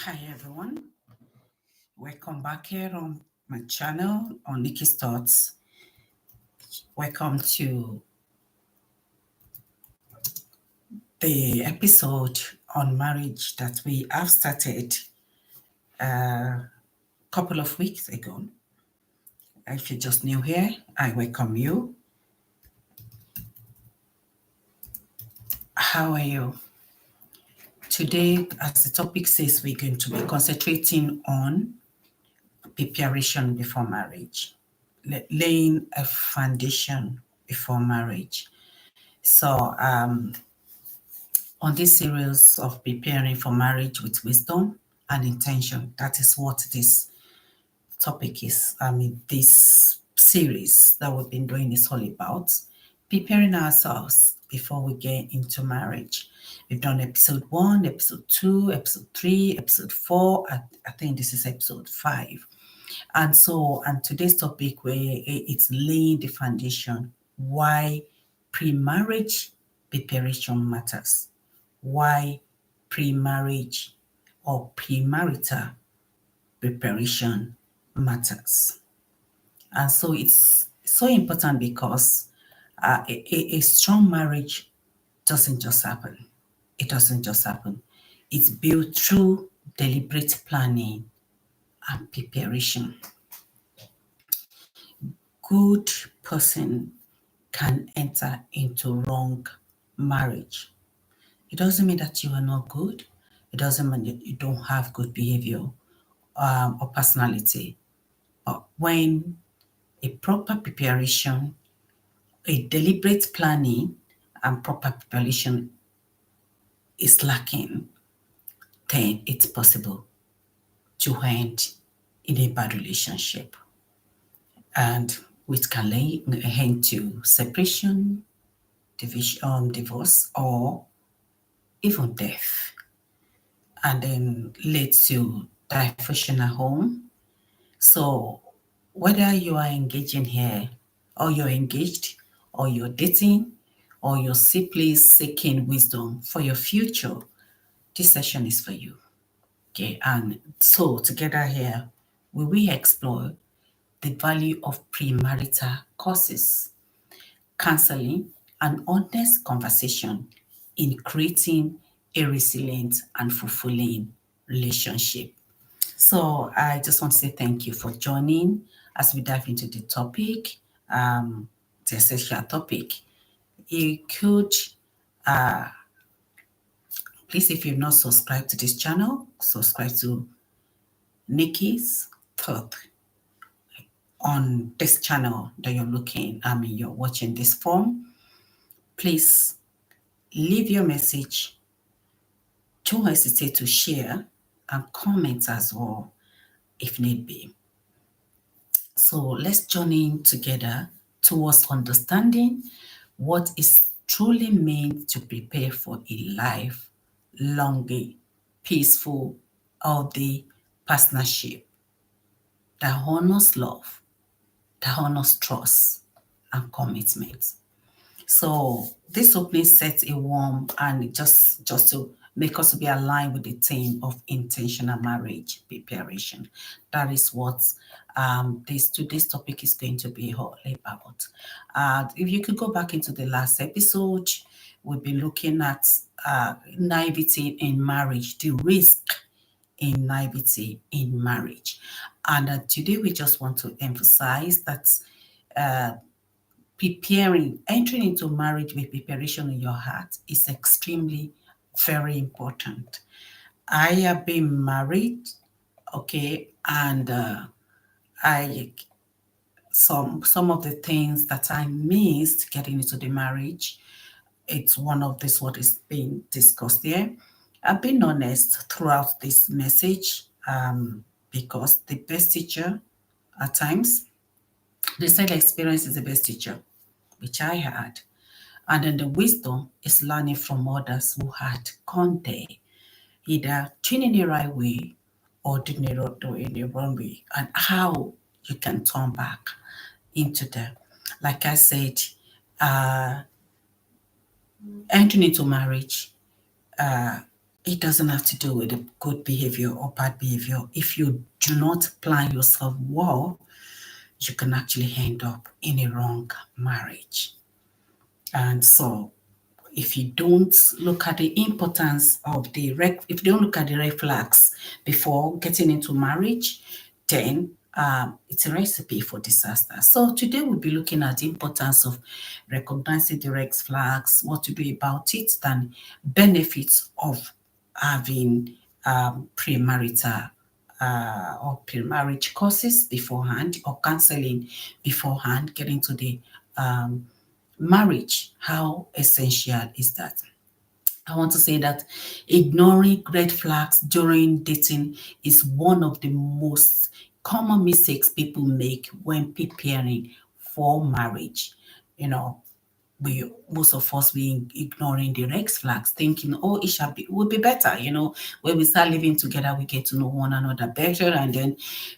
Hi everyone, welcome back here on my channel on Nikky's Thoughts. Welcome to the episode on marriage that we have started a couple of weeks ago. If you're just new here, I welcome you. How are you? Today, as the topic says, we're going to be concentrating on preparation before marriage, laying a foundation before marriage. So, on this series of preparing for marriage with wisdom and intention, that is what this topic is. This series that we've been doing is all about preparing ourselves before we get into marriage. We've done episode 1, episode 2, episode 3, episode 4. I think this is episode 5. And today's topic, where it's laying the foundation, why pre-marriage preparation matters, why pre-marriage or premarital preparation matters. And so it's so important because a strong marriage doesn't just happen. It doesn't just happen. It's built through deliberate planning and preparation. Good person can enter into wrong marriage. It doesn't mean that you are not good. It doesn't mean that you don't have good behavior or personality. But when a proper preparation, a deliberate planning, and proper preparation is lacking, then it's possible to end in a bad relationship, and which can end to separation, division, divorce, or even death, and then leads to diversion at home. So whether you are engaging here, or you're engaged, or you're dating, or you're simply seeking wisdom for your future, this session is for you. Okay, and so together here, we will explore the value of premarital courses, counseling, and honest conversation in creating a resilient and fulfilling relationship. So I just want to say thank you for joining as we dive into the topic, the essential topic. You could, please, if you've not subscribed to this channel, subscribe to Nikky's Thought on this channel that you're watching this from. Please leave your message. Don't hesitate to share and comment as well if need be. So let's journey in together towards understanding what is truly meant to prepare for a life long, peaceful, healthy partnership that honors love, that honors trust and commitment. So this opening sets a warm and just to make us be aligned with the theme of intentional marriage preparation. That is what today's topic is going to be all about. If you could go back into the last episode, we've been looking at naivety in marriage, the risk in naivety in marriage. And today we just want to emphasize that entering into marriage with preparation in your heart is extremely very important. I have been married, okay, and I some of the things that I missed getting into the marriage, it's one of this what is being discussed here. I've been honest throughout this message, because the best teacher at times, they said experience is the best teacher, which I had. And then the wisdom is learning from others who had gone there, either doing it the right way or doing it the wrong way, and how you can turn back into them. Like I said, entering into marriage, It doesn't have to do with the good behavior or bad behavior. If you do not plan yourself well, you can actually end up in a wrong marriage. And so if you don't look at the importance of if you don't look at the red flags before getting into marriage, then it's a recipe for disaster. So today we'll be looking at the importance of recognizing the red flags, what to do about it, and benefits of having premarital or pre-marriage courses beforehand, or counseling beforehand, getting to the marriage. How essential is that? I want to say that ignoring red flags during dating is one of the most common mistakes people make when preparing for marriage. You know, we most of us we ignoring the red flags, thinking, oh, it will be better. When we start living together, we get to know one another better, and then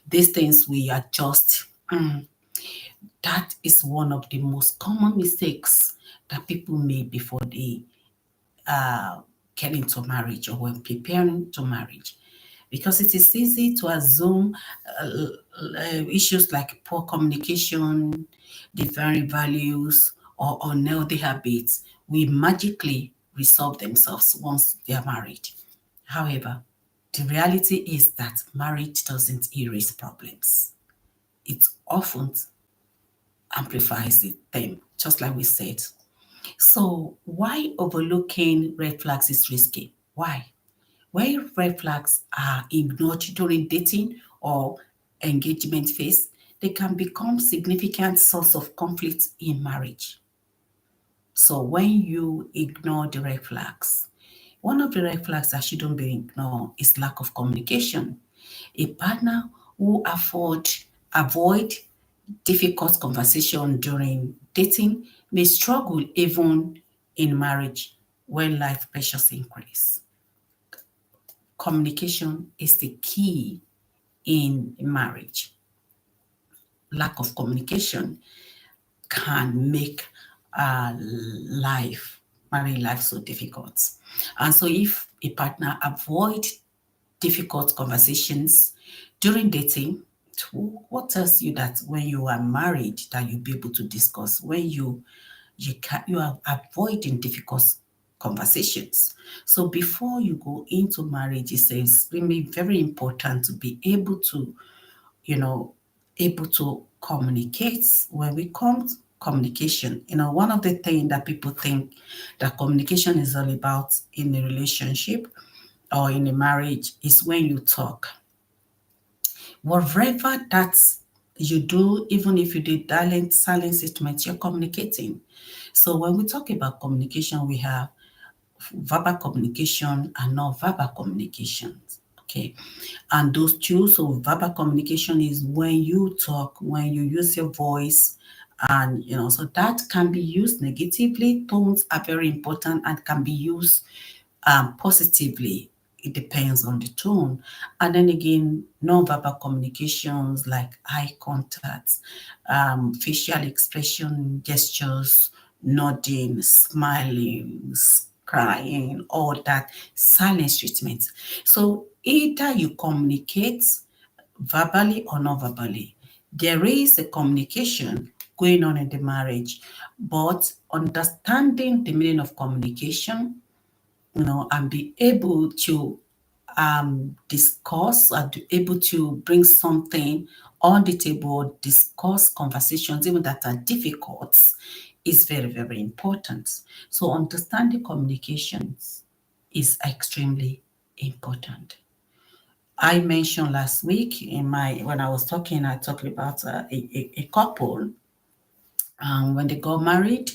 these things we adjust. That is one of the most common mistakes that people make before they get into marriage or when preparing to marriage, because it is easy to assume issues like poor communication, differing values, or unhealthy habits will magically resolve themselves once they are married. However, the reality is that marriage doesn't erase problems. It often amplifies them, just like we said. So, why overlooking red flags is risky? Why? When red flags are ignored during dating or engagement phase, they can become significant source of conflict in marriage. So, when you ignore the red flags, one of the red flags that shouldn't be ignored is lack of communication. A partner who avoid difficult conversation during dating may struggle even in marriage when life pressures increase. Communication is the key in marriage. Lack of communication can make married life so difficult. And so if a partner avoid difficult conversations during dating, what tells you that when you are married that you'll be able to discuss? When you are avoiding difficult conversations. So before you go into marriage, it says really very important to be able to, able to communicate. When we come to communication, one of the things that people think that communication is all about in a relationship or in a marriage is when you talk. Whatever that you do, even if you did silent statements, you're communicating. So when we talk about communication, we have verbal communication and non-verbal communications. Okay. And those two, so verbal communication is when you talk, when you use your voice, and so that can be used negatively. Tones are very important and can be used positively. It depends on the tone. And then again, non-verbal communications like eye contact, facial expression, gestures, nodding, smiling, crying, all that, silence treatment. So either you communicate verbally or non-verbally. There is a communication going on in the marriage, but understanding the meaning of communication, and be able to discuss and be able to bring something on the table, discuss conversations, even that are difficult, is very, very important. So understanding communications is extremely important. I mentioned last week when I was talking, I talked about a couple. When they got married,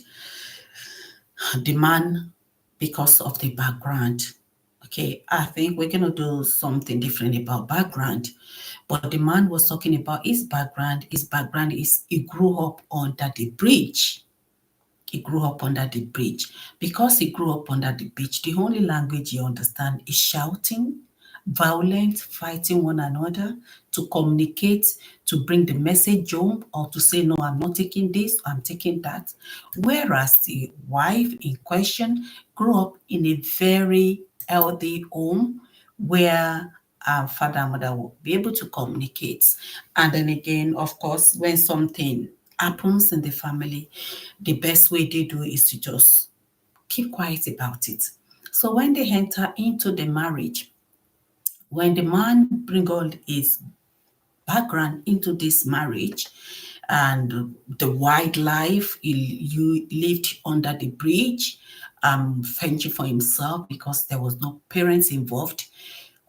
the man, because of the background. Okay, I think we're going to do something different about background. But the man was talking about his background. His background is he grew up under the bridge. He grew up under the bridge. Because he grew up under the bridge, the only language he understands is shouting, violent, fighting one another, to communicate, to bring the message home, or to say, no, I'm not taking this, I'm taking that. Whereas the wife in question grew up in a very healthy home where father and mother will be able to communicate. And then again, of course, when something happens in the family, the best way they do is to just keep quiet about it. So when they enter into the marriage, when the man bring all his background into this marriage and the wildlife you lived under the bridge, fending for himself because there was no parents involved,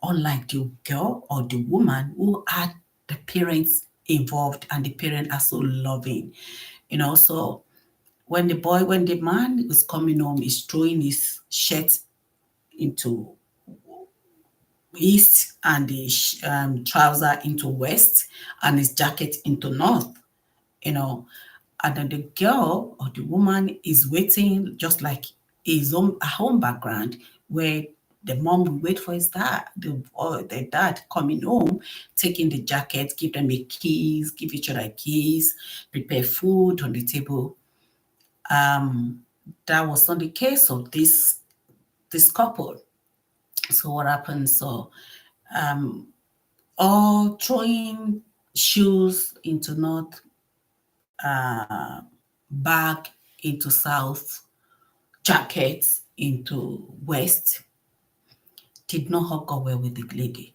unlike the girl or the woman who had the parents involved and the parents are so loving, so when the man is coming home, is throwing his shirt into east and the trouser into west and his jacket into north, you know, and then the girl or the woman is waiting just like his own home background, where the mom will wait for his dad, or the dad coming home, taking the jacket, give them a keys, give each other keys, prepare food on the table. That was not the case of this couple. So what happened? So all throwing shoes into north, bag into south, jackets into west, did not hug up well with the lady.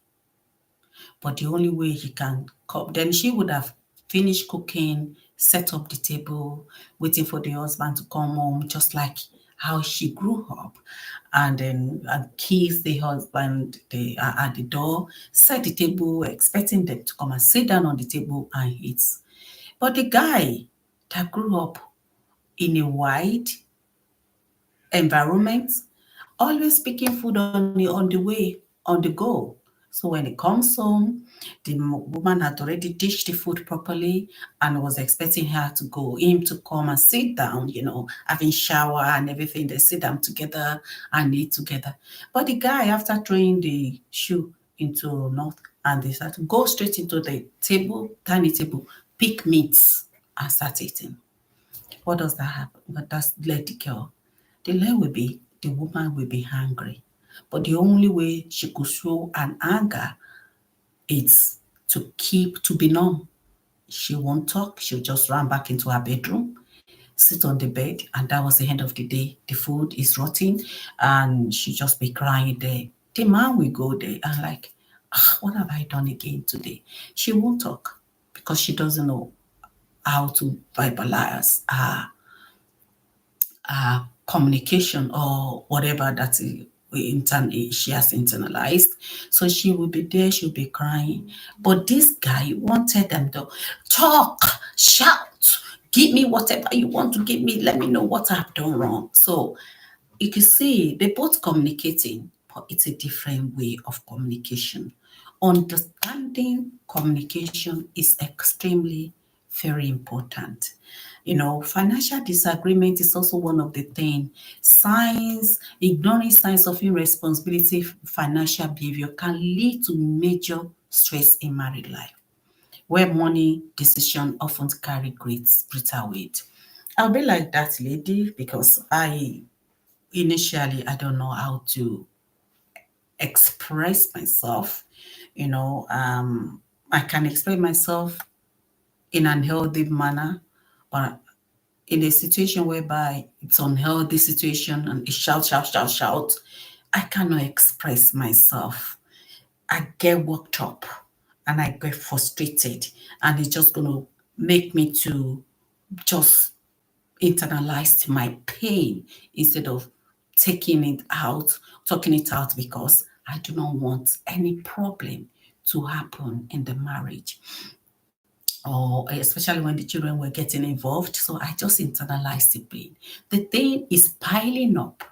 But the only way he can come, then she would have finished cooking, set up the table, waiting for the husband to come home, just like how she grew up, and then kiss the husband at the door, set the table, expecting them to come and sit down on the table and eat. But the guy that grew up in a wide environment, always picking food on the way, on the go. So when he comes home, the woman had already dished the food properly and was expecting him to come and sit down, having shower and everything. They sit down together and eat together. But the guy, after throwing the shoe into north, and they start to go straight into the table, tiny table, pick meats and start eating. What does that happen? But that's let the girl. The woman will be angry. But the only way she could show an anger is to be numb. She won't talk. She'll just run back into her bedroom, sit on the bed, and that was the end of the day. The food is rotting, and she just be crying there. The man will go there and like, what have I done again today? She won't talk because she doesn't know how to verbalize communication or whatever she has internalized. So she will be there, she'll be crying. But this guy wanted them to talk, shout, give me whatever you want to give me, let me know what I've done wrong. So you can see they're both communicating, but it's a different way of communication. Understanding communication is extremely very important. Financial disagreement is also one of the things. Ignoring signs of irresponsibility, financial behavior can lead to major stress in married life, where money decision often carry greater weight. I'll be like that lady because initially I don't know how to express myself. I can express myself in an healthy manner, but in a situation whereby it's unhealthy situation and it's shout, shout, shout, shout, I cannot express myself. I get worked up and I get frustrated, and it's just going to make me to just internalize my pain instead of talking it out, because I do not want any problem to happen in the marriage, or especially when the children were getting involved. So I just internalized the pain. The thing is piling up.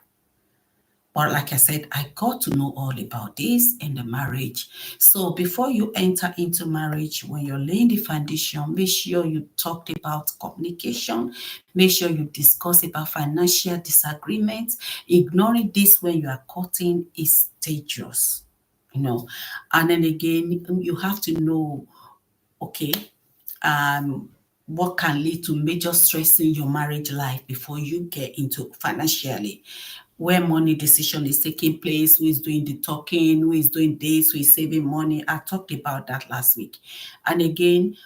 But like I said, I got to know all about this in the marriage. So before you enter into marriage, when you're laying the foundation, make sure you talked about communication. Make sure you discuss about financial disagreements. Ignoring this when you are courting is dangerous. And then again, you have to know, okay, what can lead to major stress in your marriage life before you get into financially. where money decision is taking place, who is doing the talking, who is doing this, who is saving money. I talked about that last week. And again,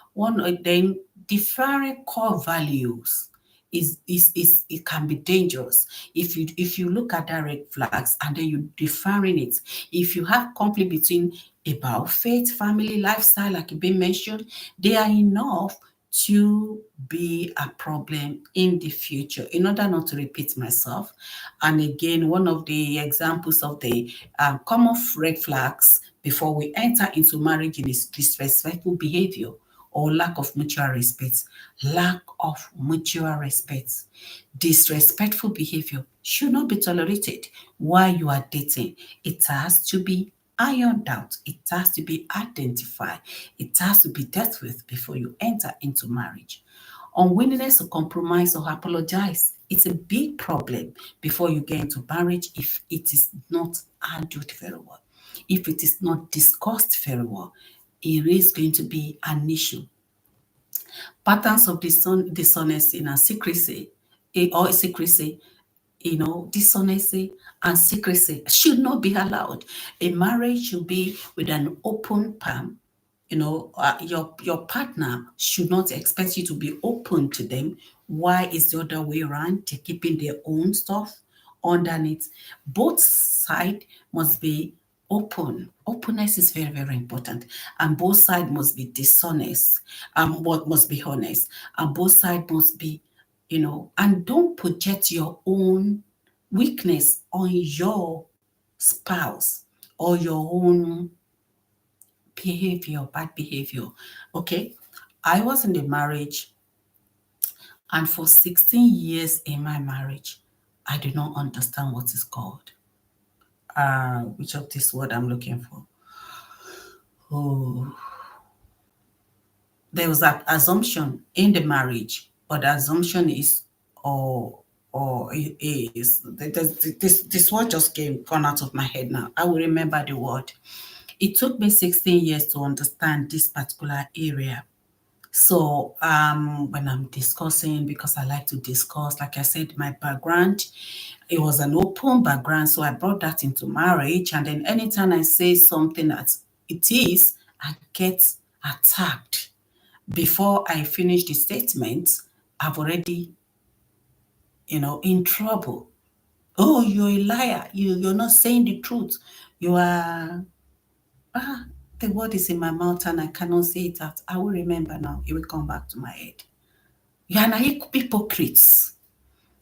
then different core values is it can be dangerous if you look at that red flags and then you defining it. If you have conflict between about faith, family, lifestyle, like you've been mentioned, they are enough to be a problem in the future. In order not to repeat myself, and again, one of the examples of the common red flags before we enter into marriage is disrespectful behavior or lack of mutual respect. Lack of mutual respect. Disrespectful behavior should not be tolerated while you are dating. It has to be ironed out. It has to be identified. It has to be dealt with before you enter into marriage. Unwillingness to compromise or apologize. It's a big problem before you get into marriage if it is not handled very well. If it is not discussed very well, it is going to be an issue. Patterns of dishonesty and secrecy, or secrecy, dishonesty and secrecy should not be allowed. A marriage should be with an open palm. Your partner should not expect you to be open to them. Why is the other way around? They're keeping their own stuff underneath. Both sides must be open. Openness is very, very important. And both sides must be dishonest. What must be honest. And both sides must be, and don't project your own weakness on your spouse or your own bad behavior. Okay. I was in the marriage, and for 16 years in my marriage, I do not understand what is called. Which of this word I'm looking for? Oh, there was an assumption in the marriage, but the assumption is, or it is this word just gone out of my head now. I will remember the word. It took me 16 years to understand this particular area. So when I'm discussing, because I like to discuss, like I said, my background, it was an open background. So I brought that into marriage. And then anytime I say something that it is, I get attacked. Before I finish the statement, I've already, in trouble. Oh, you're a liar. You're not saying the truth. You are the word is in my mouth and I cannot say it out. I will remember now. It will come back to my head. You are an hypocrites.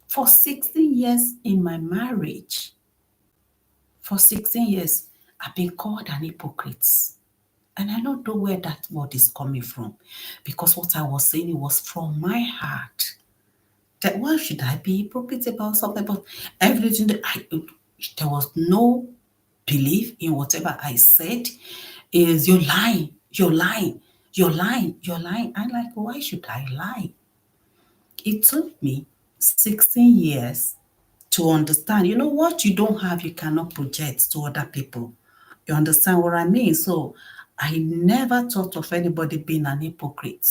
For 16 years in my marriage, for 16 years, I've been called an hypocrite. And I don't know where that word is coming from. Because what I was saying, it was from my heart. That why should I be hypocrite about something? But everything that there was no belief in whatever I said. Is you're lying, you're lying, you're lying, you're lying. I'm like, why should I lie? It took me 16 years to understand. You know what you don't have, you cannot project to other people. You understand what I mean? So I never thought of anybody being an hypocrite.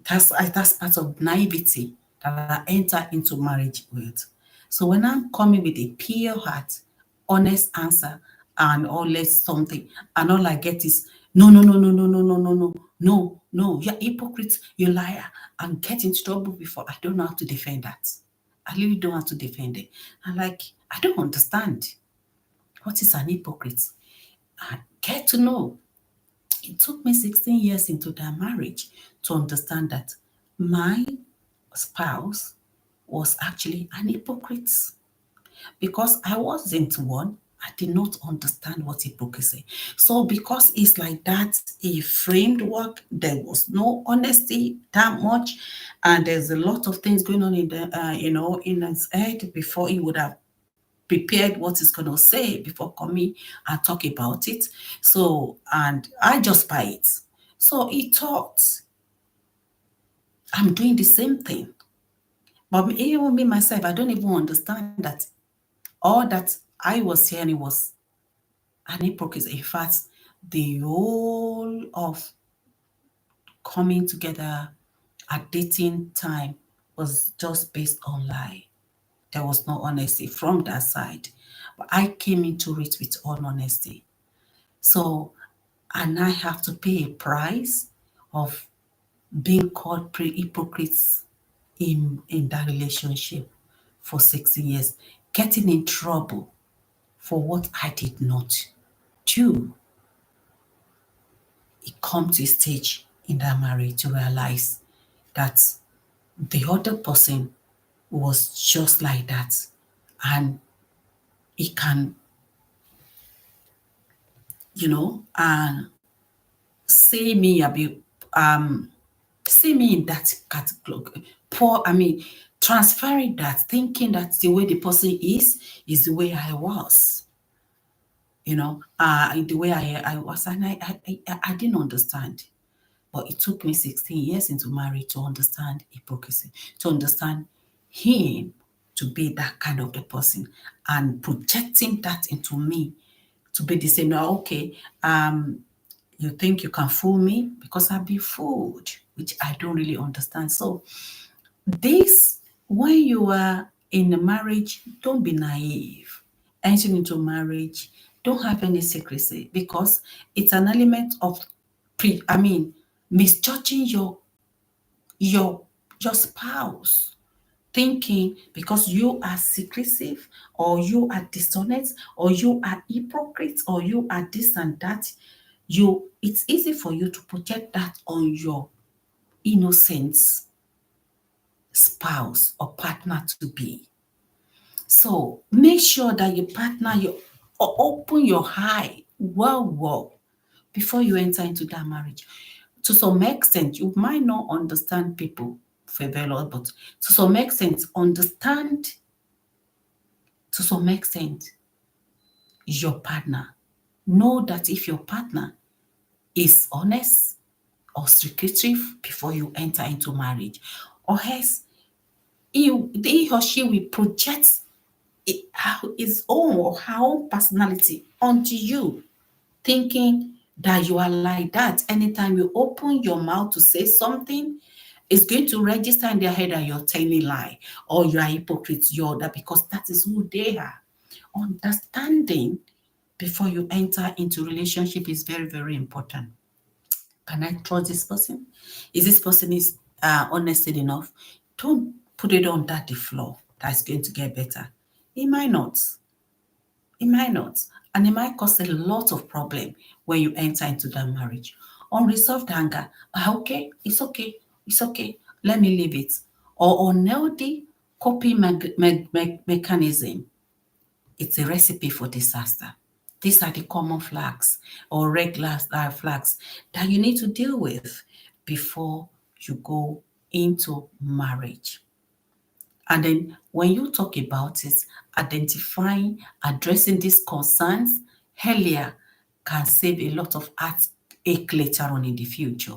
That's part of naivety that I enter into marriage with. So when I'm coming with a pure heart, honest answer, and always something, and all I get is no, no, no, no, no, no, no, no, no, no, no, you're hypocrite, you liar, and get into trouble before. I don't know how to defend that. I really don't know how to defend it. I'm like, I don't understand. What is an hypocrite? I get to know. It took me 16 years into that marriage to understand that my spouse was actually an hypocrite because I wasn't one. I did not understand what hypocrisy. So because it's like that, a framework, there was no honesty that much, and there's a lot of things going on in the, in his head before he would have prepared what he's going to say before coming and talk about it. So, and I just buy it. So he thought I'm doing the same thing. But even me myself, I don't even understand that all that I was hearing was an hypocrisy. In fact, the whole of coming together at dating time was just based on lie. There was no honesty from that side. But I came into it with all honesty. So, and I have to pay a price of being called hypocrites in that relationship for 6 years, getting in trouble for what I did not do. It come to a stage in that marriage to realize that the other person was just like that, and it can, and see me a bit, see me in that category. Poor, transferring that, thinking that the way the person is the way I was. The way I was, and I didn't understand. But it took me 16 years into marriage to understand hypocrisy, to understand him to be that kind of the person, and projecting that into me to be the same. Now, okay, you think you can fool me because I've been fooled, which I don't really understand. So this, when you are in a marriage, don't be naive. Entering into marriage, don't have any secrecy, because it's an element of misjudging your your spouse, thinking because you are secretive, or you are dishonest, or you are hypocrite, or you are this and that, it's easy for you to project that on your innocent spouse or partner to be. So make sure that your partner, you open your eye well before you enter into that marriage. To some extent, you might not understand people very well, but to some extent, understand to some extent your partner. Know that if your partner is honest or secretive before you enter into marriage, or else he or she will project his own or her own personality onto you, thinking that you are like that. Anytime you open your mouth to say something, it's going to register in their head that you're telling lie, or you are hypocrite, you're that, because that is who they are. Understanding before you enter into relationship is very, very important. Can I trust this person? Is this person is honest enough? Don't put it on that the floor. That's going to get better. It might not. It might not. And it might cause a lot of problem when you enter into that marriage. Unresolved anger. Okay, it's okay. It's okay. Let me leave it. Or unhealthy coping mechanism. It's a recipe for disaster. These are the common flags or regular flags that you need to deal with before you go into marriage. And then when you talk about it, identifying, addressing these concerns earlier can save a lot of heartache later on in the future.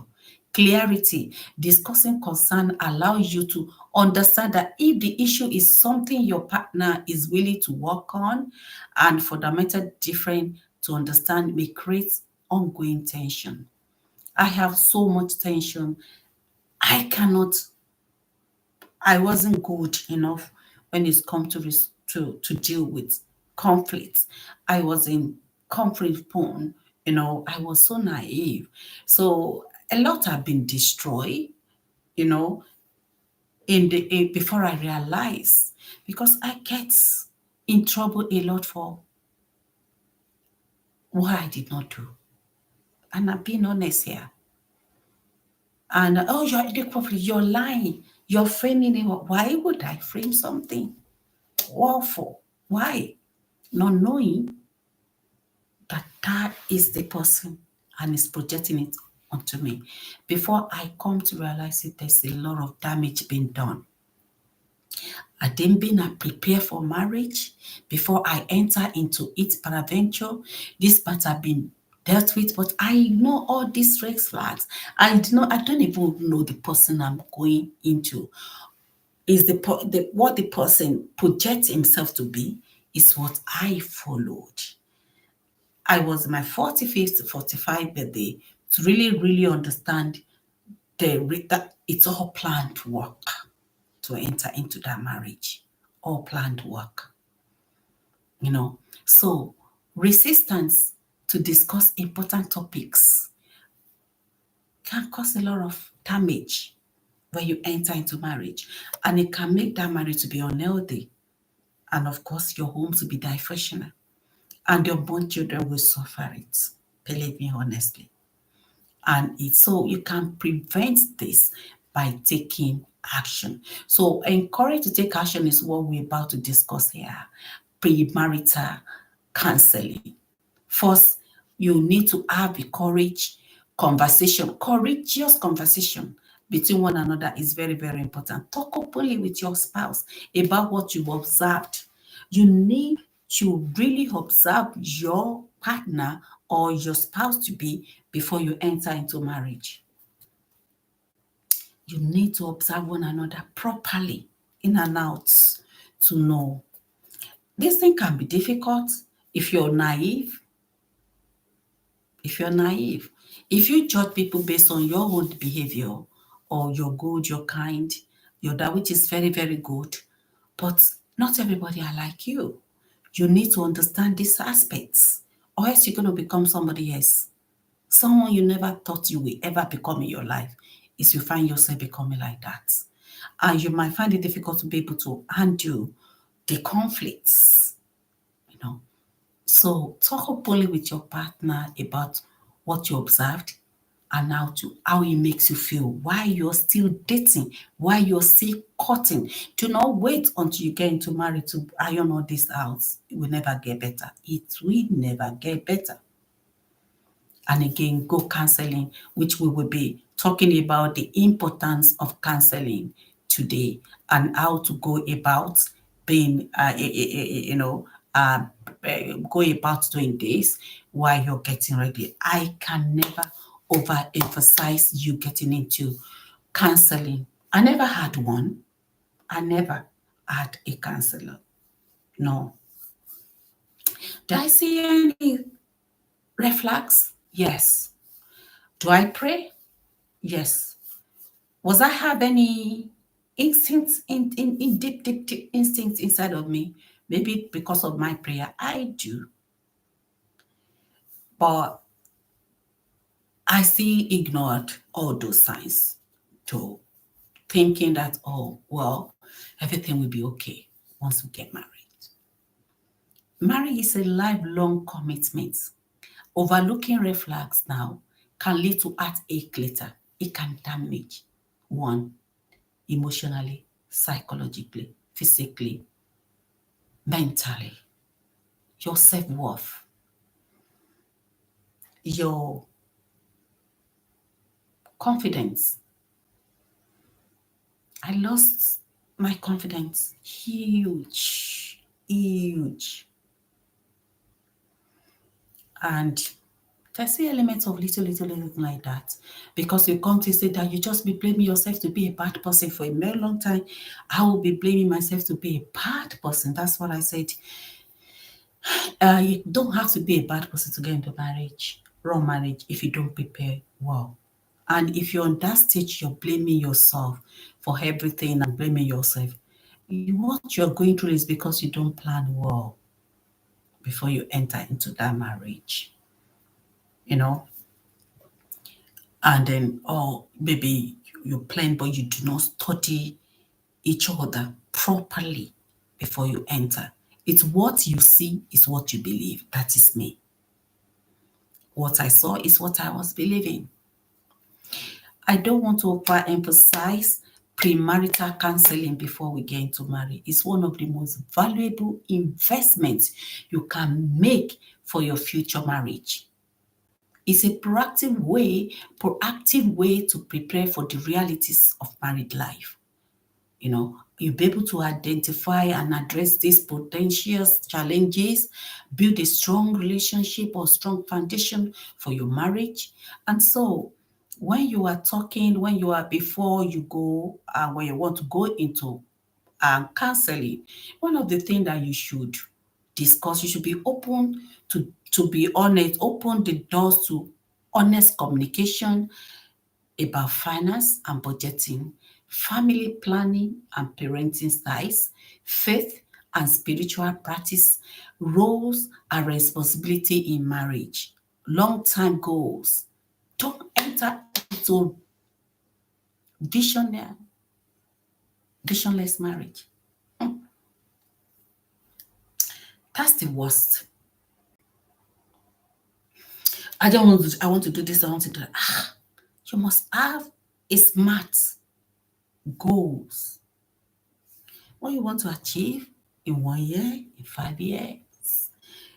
Clarity, discussing concern allows you to understand that if the issue is something your partner is willing to work on, and fundamental different to understand, may create ongoing tension. I have so much tension. I cannot I wasn't good enough when it's come to to deal with conflicts. I was in conflict prone, I was so naive. So a lot have been destroyed, you know, before I realize, because I get in trouble a lot for what I did not do. And I'm being honest here. And you're lying, you're framing it. Why would I frame something? What for? Why? Not knowing that that is the person and is projecting it onto me. Before I come to realize it, there's a lot of damage being done. I didn't been prepared for marriage before I enter into it peradventure. This part have been dealt with, but I know all these red flags. I don't even know the person I'm going into. Is what the person projects himself to be is what I followed. I was my 45th, 45th birthday to really, really understand that it's all planned work to enter into that marriage. or planned work. You know, so resistance to discuss important topics can cause a lot of damage when you enter into marriage, and it can make that marriage to be unhealthy, and of course your home to be dysfunctional, and your born children will suffer it. Believe me honestly. And it's so you can prevent this by taking action. So encourage to take action is what we're about to discuss here. Premarital counseling. First, you need to have a courageous conversation between one another is very, very important. Talk openly with your spouse about what you've observed. You need to really observe your partner or your spouse to be before you enter into marriage. You need to observe one another properly, in and out, to know. This thing can be difficult if you're naive. If you're naive, if you judge people based on your own behavior, or you're good, you're kind, you're that, which is very, very good, but not everybody are like you. You need to understand these aspects, or else you're going to become somebody else. Someone you never thought you will ever become in your life is you find yourself becoming like that. And you might find it difficult to be able to handle the conflicts, you know. So talk openly with your partner about what you observed and how it makes you feel while you're still dating, while you're still courting. Do not wait until you get into marriage to iron all this out. It will never get better. It will never get better. And again, go counseling, which we will be talking about the importance of counseling today and how to go about being, go about doing this while you're getting ready. I can never overemphasize you getting into counseling. I never had one. I never had a counselor. No. Do I see any red flags? Yes. Do I pray? Yes. Was I have any instincts in deep instincts inside of me? Maybe because of my prayer. I do. But I still ignored all those signs to thinking that, oh, well, everything will be okay once we get married. Marriage is a lifelong commitment. Overlooking red flags now can lead to heartache later. It can damage one emotionally, psychologically, physically, mentally, your self-worth, your confidence. I lost my confidence. Huge, huge. And there's the elements of little like that. Because you come to say that you just be blaming yourself to be a bad person for a very long time. I will be blaming myself to be a bad person. That's what I said. You don't have to be a bad person to get into marriage, wrong marriage, if you don't prepare well. And if you're on that stage, you're blaming yourself for everything and blaming yourself. What you're going through is because you don't plan well before you enter into that marriage, you know. And then, oh, maybe you plan, but you do not study each other properly before you enter. It's what you see is what you believe. That is me. What I saw is what I was believing. I don't want to overemphasize premarital counseling before we get into marriage. It's one of the most valuable investments you can make for your future marriage. It's a proactive way to prepare for the realities of married life. You know, you'll be able to identify and address these potential challenges, build a strong relationship or strong foundation for your marriage. And so when you are talking, when you are before you go, when you want to go into counseling, one of the things that you should discuss, you should be open to be honest, open the doors to honest communication, about finance and budgeting, family planning and parenting styles, faith and spiritual practice, roles and responsibility in marriage, long-term goals. Don't enter into visionary, visionless marriage. That's the worst. I want to do this, I want to do that. You must have a smart goals. What you want to achieve in 1 year, in 5 years,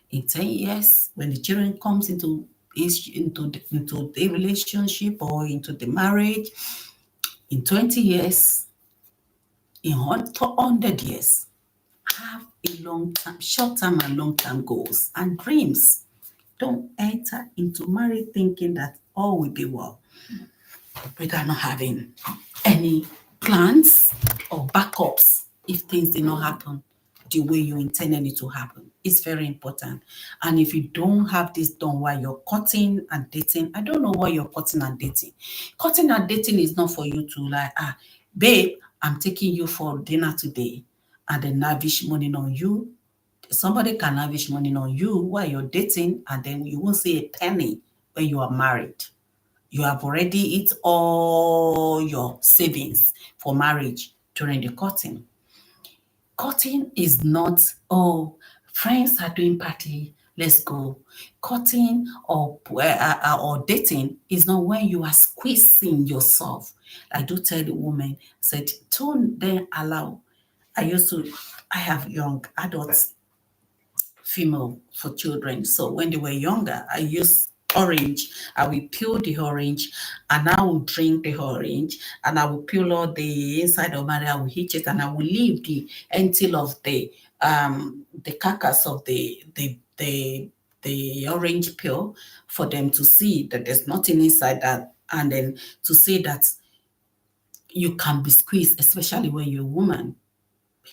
in 10 years, when the children comes into the relationship or into the marriage, in 20 years, in 100 years, have a long-term, short-term and long-term goals and dreams. Don't enter into marriage thinking that all will be well without not having any plans or backups if things did not happen the way you intended it to happen. It's very important. And if you don't have this done while you're cutting and dating, I don't know why you're cutting and dating. Cutting and dating is not for you to like, babe, I'm taking you for dinner today, and then lavish money on you. Somebody can lavish money on you while you're dating, and then you won't see a penny when you are married. You have already eat all your savings for marriage during the courting. Courting is not, oh, friends are doing party, let's go. Courting or dating is not when you are squeezing yourself. I do tell the woman, said, don't then allow. I have young adults, female for children. So when they were younger, I used orange. I will peel the orange and I will drink the orange and I will peel all the inside of it. I will heat it and I will leave the until of the carcass of the orange peel for them to see that there's nothing inside that, and then to see that you can be squeezed, especially when you're a woman.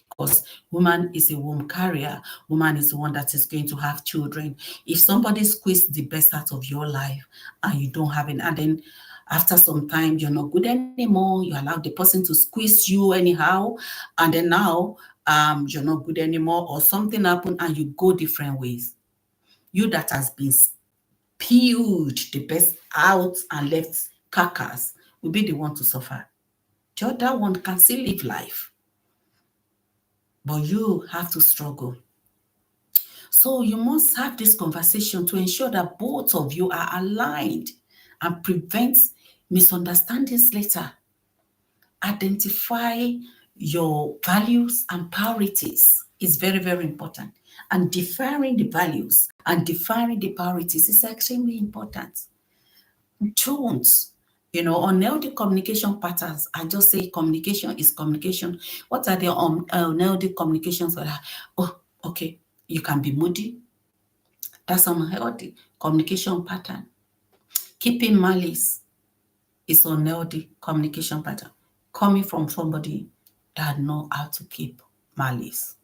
Because woman is a womb carrier. Woman is the one that is going to have children. If somebody squeezes the best out of your life and you don't have it, and then after some time you're not good anymore, you allow the person to squeeze you anyhow, and then now you're not good anymore, or something happened and you go different ways. You that has been peeled the best out and left carcass will be the one to suffer. The other one can still live life, but you have to struggle. So you must have this conversation to ensure that both of you are aligned and prevent misunderstandings later. Identify your values and priorities is very, very important. And defining the values and defining the priorities is extremely important. Don't, unhealthy communication patterns. I just say communication is communication. What are the unhealthy communications? Oh, okay, you can be moody. That's unhealthy communication pattern. Keeping malice is unhealthy communication pattern. Coming from somebody that know how to keep malice.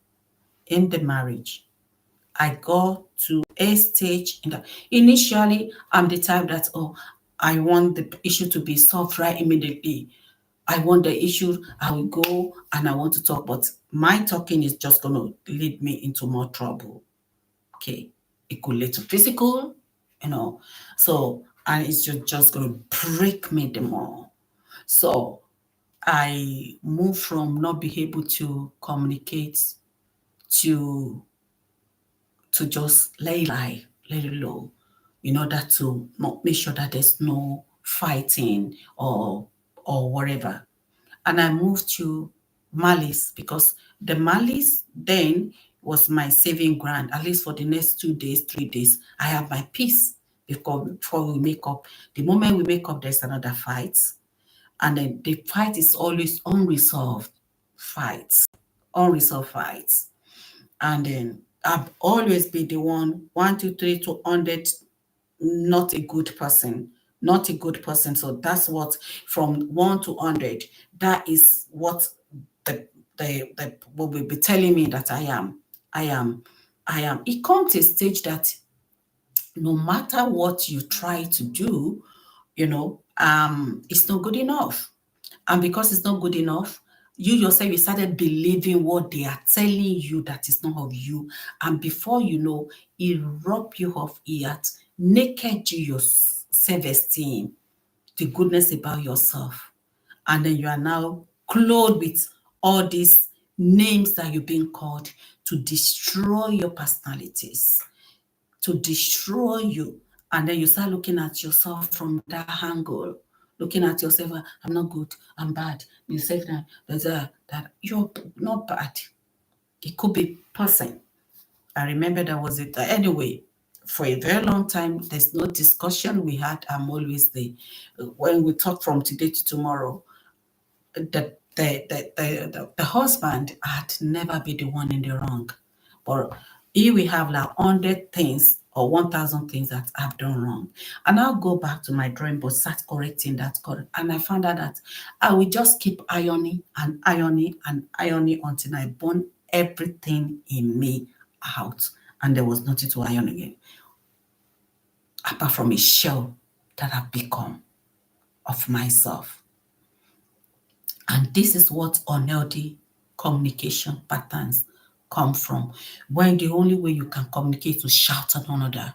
In the marriage, I go to a stage initially I'm the type that, I want the issue to be solved right immediately. I want the issue, I will go and I want to talk, but my talking is just going to lead me into more trouble. Okay. It could lead to physical, so, and it's just going to break me the more. So I move from not being able to communicate to just let it low, in order to make sure that there's no fighting or whatever. And I moved to malice because the malice then was my saving ground. At least for the next 2 days, 3 days, I have my peace before we make up. The moment we make up, there's another fight. And then the fight is always unresolved fights. Unresolved fights. And then I've always been the 1, 2, 3, 200, not a good person. Not a good person. So that's what, from 1 to 100, that is what the what will be telling me that I am. It comes to a stage that no matter what you try to do, it's not good enough. And because it's not good enough, you yourself, you started believing what they are telling you that is not of you. And before you know, it rob you of it, naked you your self-esteem, the goodness about yourself. And then you are now clothed with all these names that you've been called to destroy your personalities, to destroy you. And then you start looking at yourself from that angle, looking at yourself, I'm not good, I'm bad. You say that you're not bad. It could be person. I remember that was it. Anyway, for a very long time, there's no discussion we had. I'm always there. When we talk from today to tomorrow, the husband had never been the one in the wrong. But here we have like 100 things or 1,000 things that I've done wrong. And I'll go back to my drawing board, start correcting that. And I found out that I will just keep ironing and ironing and ironing until I burn everything in me out. And there was nothing to iron again, apart from a shell that I've become of myself. And this is what unhealthy communication patterns come from. When the only way you can communicate is to shout at one another.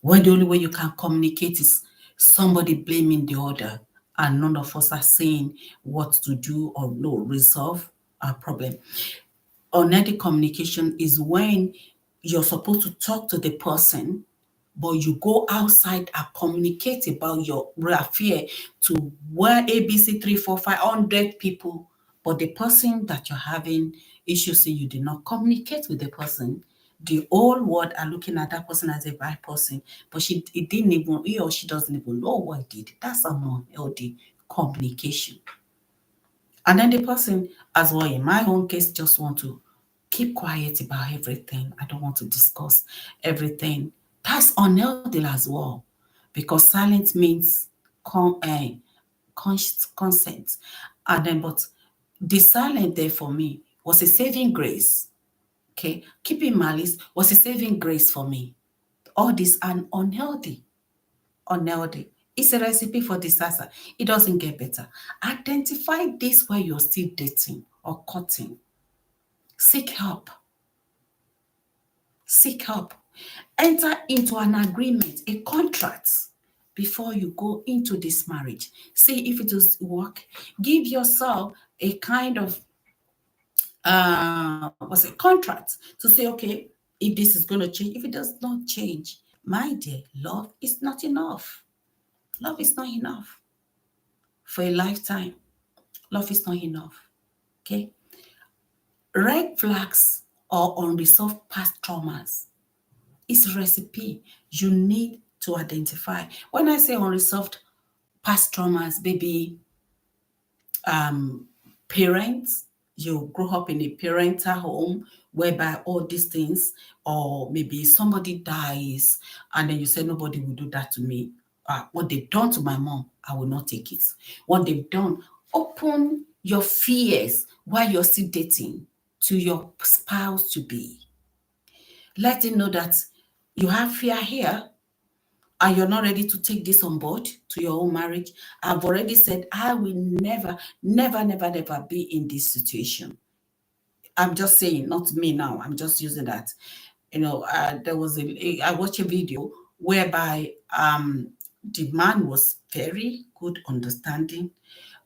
When the only way you can communicate is somebody blaming the other, and none of us are saying what to do or no, resolve our problem. Unhealthy communication is when you're supposed to talk to the person, but you go outside and communicate about your affair to where ABC 3, 4, 500 people, but the person that you're having issues with, you did not communicate with the person. The whole world are looking at that person as a bad person, but he or she doesn't even know what he did. That's unhealthy communication. And then the person, as well, in my own case, just want to keep quiet about everything. I don't want to discuss everything. That's unhealthy as well, because silence means consent. And then, but the silence there for me was a saving grace. Okay, keeping malice was a saving grace for me. All this and unhealthy. It's a recipe for disaster. It doesn't get better. Identify this while you're still dating or courting. Seek help. Seek help. Enter into an agreement, a contract before you go into this marriage. See if it will work. Give yourself a kind of what's it, contract to say, okay, if this is going to change, if it does not change, my dear, love is not enough. Love is not enough for a lifetime. Love is not enough. Okay. Red flags or unresolved past traumas is a recipe you need to identify. When I say unresolved past traumas, maybe parents, you grow up in a parental home whereby all these things, or maybe somebody dies and then you say, nobody will do that to me. What they've done to my mom, I will not take it. What they've done, open your fears while you're still dating to your spouse to be. Let him know that you have fear here and you're not ready to take this on board to your own marriage. I've already said, I will never, never, never, never be in this situation. I'm just saying, not me now. I'm just using that. There was I watched a video whereby the man was very good understanding,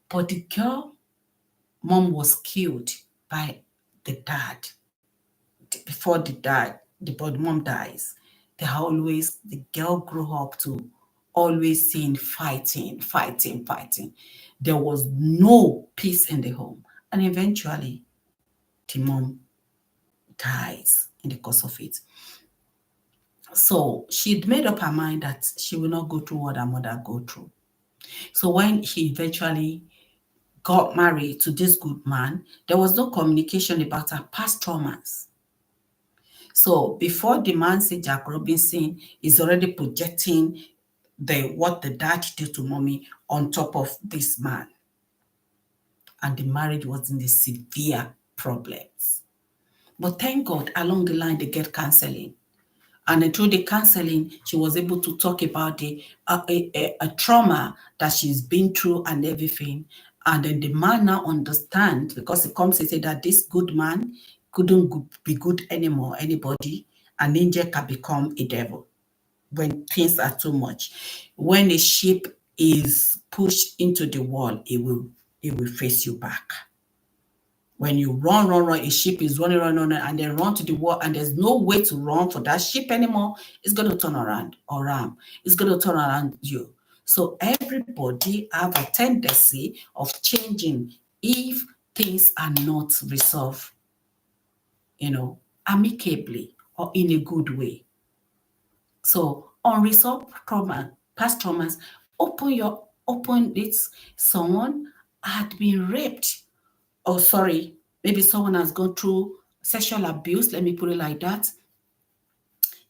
but the girl mom was killed by the dad before the mom dies. The girl grew up to always seeing fighting, fighting, fighting. There was no peace in the home. And eventually, the mom dies in the course of it. So she'd made up her mind that she will not go through what her mother go through. So when she eventually got married to this good man, there was no communication about her past traumas. So before the man said Jack Robinson is already projecting what the dad did to mommy on top of this man. And the marriage was in the severe problems. But thank God, along the line, they get counseling. And then through the counseling, she was able to talk about the a trauma that she's been through and everything. And then the man now understand, because he comes and say that this good man couldn't be good anymore, anybody. An angel can become a devil when things are too much. When a sheep is pushed into the wall, it will face you back. When you run, a sheep is running, and they run to the wall, and there's no way to run for that sheep anymore, it's going to turn around or ram. It's going to turn around you. So everybody have a tendency of changing if things are not resolved, amicably or in a good way. So unresolved trauma, past traumas, open this. Someone had been raped. Oh, sorry, maybe someone has gone through sexual abuse, let me put it like that,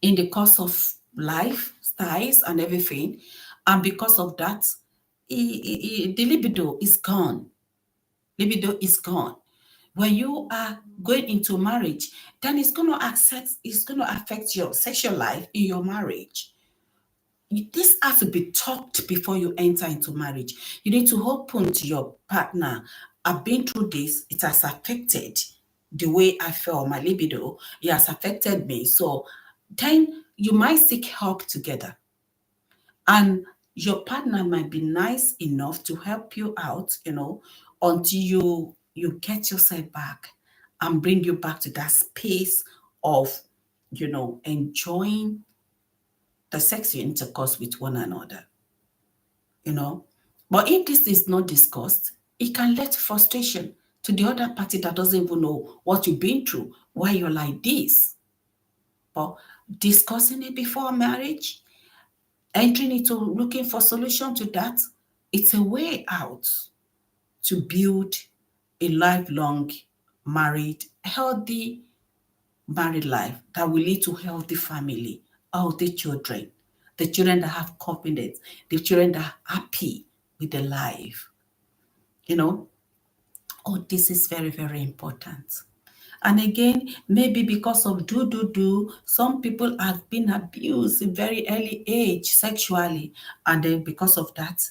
in the course of life, styles and everything. And because of that, the libido is gone. Libido is gone. When you are going into marriage, then it's going to affect your sexual life in your marriage. This has to be talked before you enter into marriage. You need to open to your partner. I've been through this. It has affected the way I feel, my libido. It has affected me. So then you might seek help together. And your partner might be nice enough to help you out, until you get yourself back and bring you back to that space of, enjoying the sexual intercourse with one another, you know. But if this is not discussed, it can lead to frustration to the other party that doesn't even know what you've been through, why you're like this. But discussing it before marriage, entering into looking for solution to that, it's a way out to build a lifelong married, healthy married life that will lead to healthy family, healthy children, the children that have confidence, the children that are happy with their life. Oh, this is very, very important. And again, maybe because of some people have been abused in very early age sexually, and then because of that,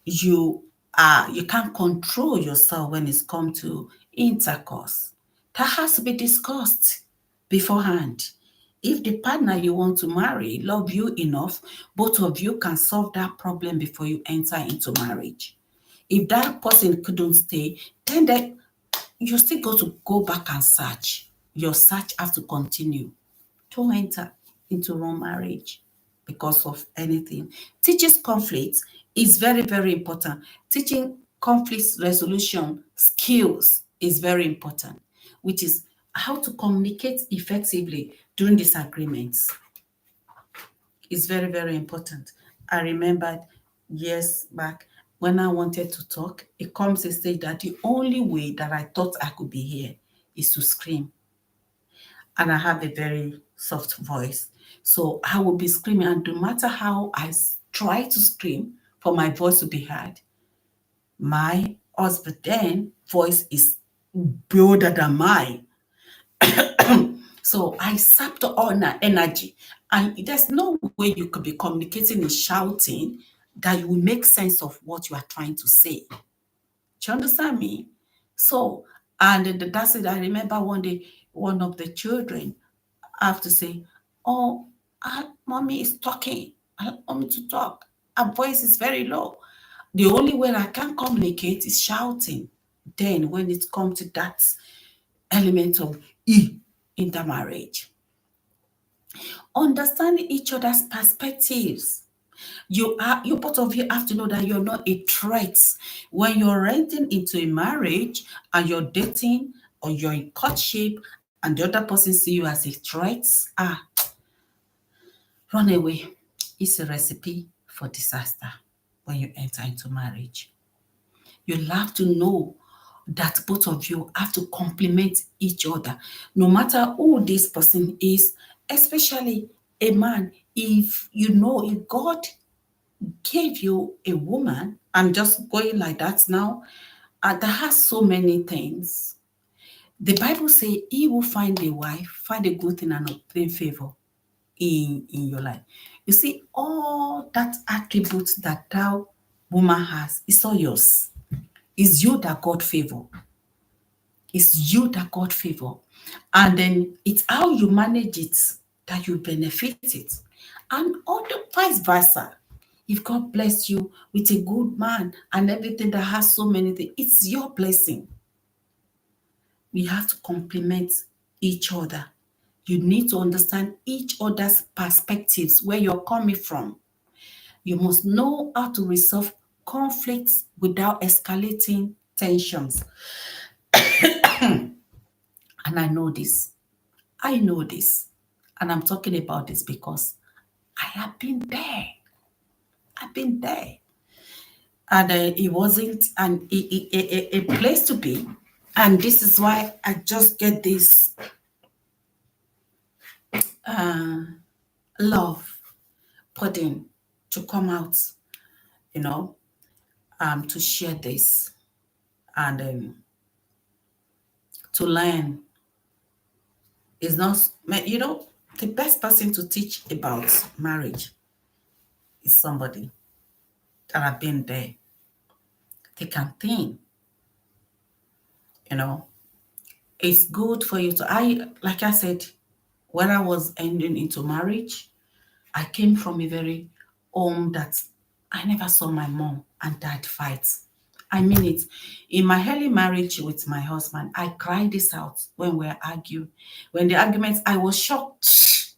you can't control yourself when it's come to intercourse. That has to be discussed beforehand. If the partner you want to marry love you enough, both of you can solve that problem before you enter into marriage. If that person couldn't stay, then you still got to go back and search. Your search has to continue. Don't enter into wrong marriage because of anything. Teaching conflicts is very, very important. Teaching conflict resolution skills is very important, which is how to communicate effectively during disagreements. Is very, very important. I remembered years back when I wanted to talk, it comes a stage that the only way that I thought I could be here is to scream. And I have a very soft voice. So I will be screaming, and no matter how I try to scream for my voice to be heard, my husband then voice is bolder than mine. So I sapped all that energy. And there's no way you could be communicating and shouting that you will make sense of what you are trying to say. Do you understand me? So, and that's it. I remember one day, one of the children have to say, oh, mommy is talking. I want me to talk. Her voice is very low. The only way I can communicate is shouting. Then when it comes to that element of intermarriage, understanding each other's perspectives. You both of you have to know that you're not a threat. When you're entering into a marriage and you're dating or you're in courtship and the other person see you as a threat, run away. It's a recipe for disaster when you enter into marriage. You'll have to know that both of you have to complement each other, no matter who this person is, especially a man. If God gave you a woman, I'm just going like that now, that has so many things. The Bible says, he will find a wife, find a good thing and obtain favor. in your life. You see, all that attributes that thou woman has, it's all yours. It's you that God favor. It's you that God favor. And then it's how you manage it that you benefit it. And other vice versa. If God bless you with a good man and everything that has so many things, it's your blessing. We have to complement each other. You need to understand each other's perspectives, where you're coming from. You must know how to resolve conflicts without escalating tensions. And I know this. I know this. And I'm talking about this because I have been there. I've been there. And it wasn't a place to be. And this is why I just get this love pudding to come out, you know, to share this and to learn. Is not, you know, the best person to teach about marriage is somebody that have been there. They can think, you know. It's good for you to, like I said, when I was ending into marriage, I came from a very home that I never saw my mom and dad fight. I mean it. In my early marriage with my husband, I cried this out when we argued. When the arguments, I was shocked.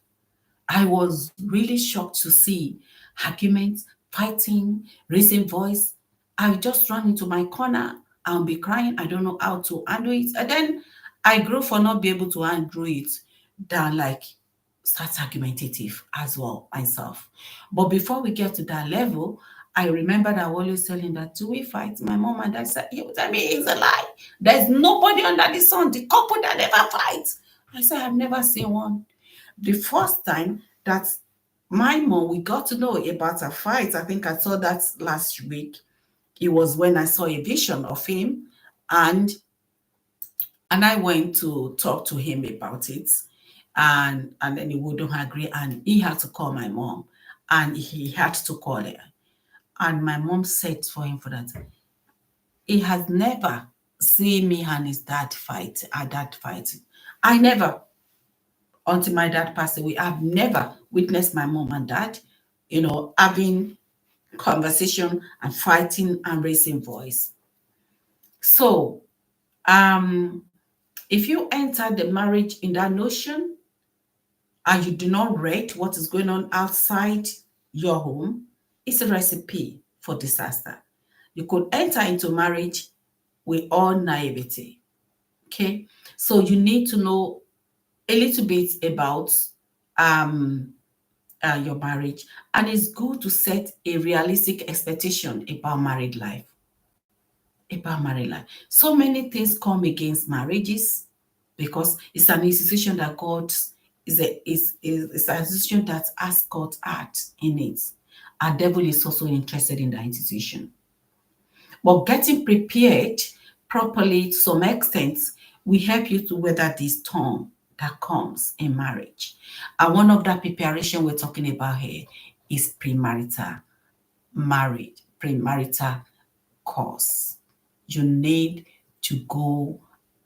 I was really shocked to see arguments, fighting, raising voice. I just ran into my corner and be crying. I don't know how to handle it. And then I grew for not be able to handle it than like start argumentative as well myself. But before we get to that level, I remember that I always telling that, do we fight? My mom and dad said, you tell me it's a lie. There's nobody under the sun, the couple that never fights. I said, I've never seen one. The first time that my mom, we got to know about a fight, I think I saw that last week. It was when I saw a vision of him, and I went to talk to him about it, and then he wouldn't agree, and he had to call my mom, and he had to call her. And my mom said for him for that, he has never seen me and his dad fight, our dad fighting. I never, until my dad passed away, I've never witnessed my mom and dad, you know, having conversation and fighting and raising voice. So, if you enter the marriage in that notion and you do not rate what is going on outside your home, it's a recipe for disaster. You could enter into marriage with all naivety. Okay, so you need to know a little bit about um, your marriage, and it's good to set a realistic expectation about married life. About married life, so many things come against marriages because it's an institution that God is an institution that has God's heart in it. Our devil is also interested in the institution. But getting prepared properly to some extent will help you to weather this storm that comes in marriage. And one of that preparation we're talking about here is premarital course. You need to go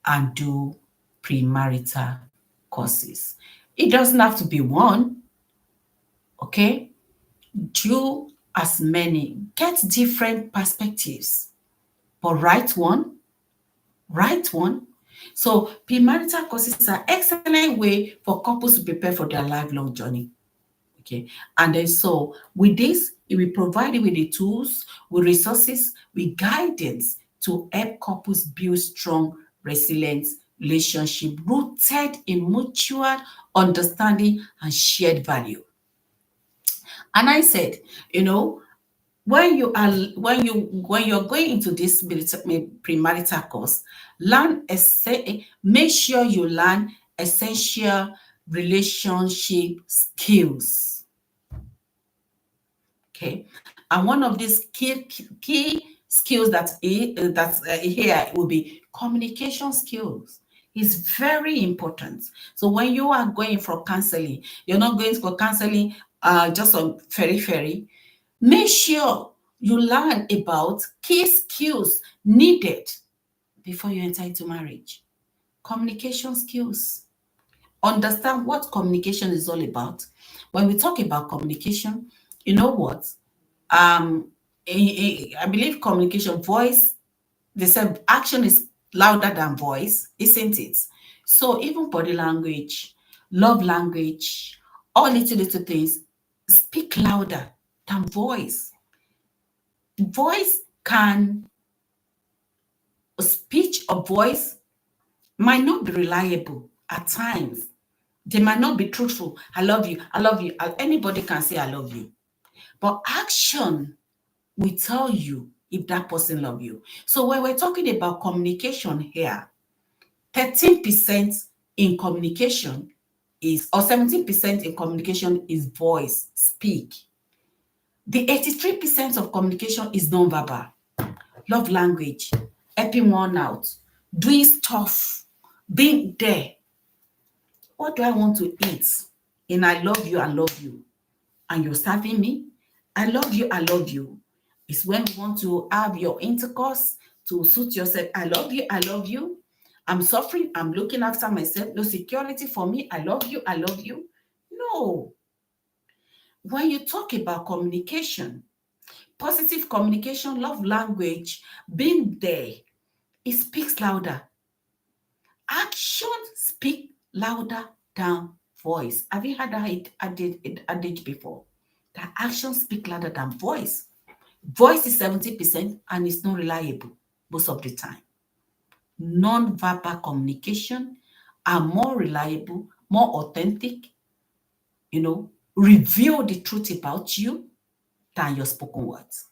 and do premarital courses. It doesn't have to be one, okay? Do as many, get different perspectives, but write one. So premarital courses are excellent way for couples to prepare for their lifelong journey. Okay, and then so with this, it will provide you with the tools, with resources, with guidance to help couples build strong, resilient relationship rooted in mutual understanding and shared value. And I said, you know, when you're going into this premarital course, make sure you learn essential relationship skills. Okay, and one of these key skills that here will be communication skills. is very important. So when you are going for counseling, you're not going for counseling just on very. Make sure you learn about key skills needed before you enter into marriage. Communication skills. Understand what communication is all about. When we talk about communication, you know what? Um, I believe communication, voice, they said action is louder than voice, isn't it? So even body language, love language, all little things speak louder than voice. Voice can speech or voice might not be reliable at times. They might not be truthful. I love you. I love you. Anybody can say I love you. But action will tell you if that person love you. So when we're talking about communication here, 13% in communication is, or 17% in communication is voice, speak. The 83% of communication is nonverbal. Love language, helping one out, doing stuff, being there. What do I want to eat? And I love you. And you're serving me. I love you. It's when you want to have your intercourse to suit yourself. I love you. I'm suffering, I'm looking after myself. No security for me. I love you, I love you. No. When you talk about communication, positive communication, love language, being there, it speaks louder. Action speak louder than voice. Have you heard that adage before? That action speak louder than voice. Voice is 70% and it's not reliable most of the time. Non-verbal communication are more reliable, more authentic, reveal the truth about you than your spoken words.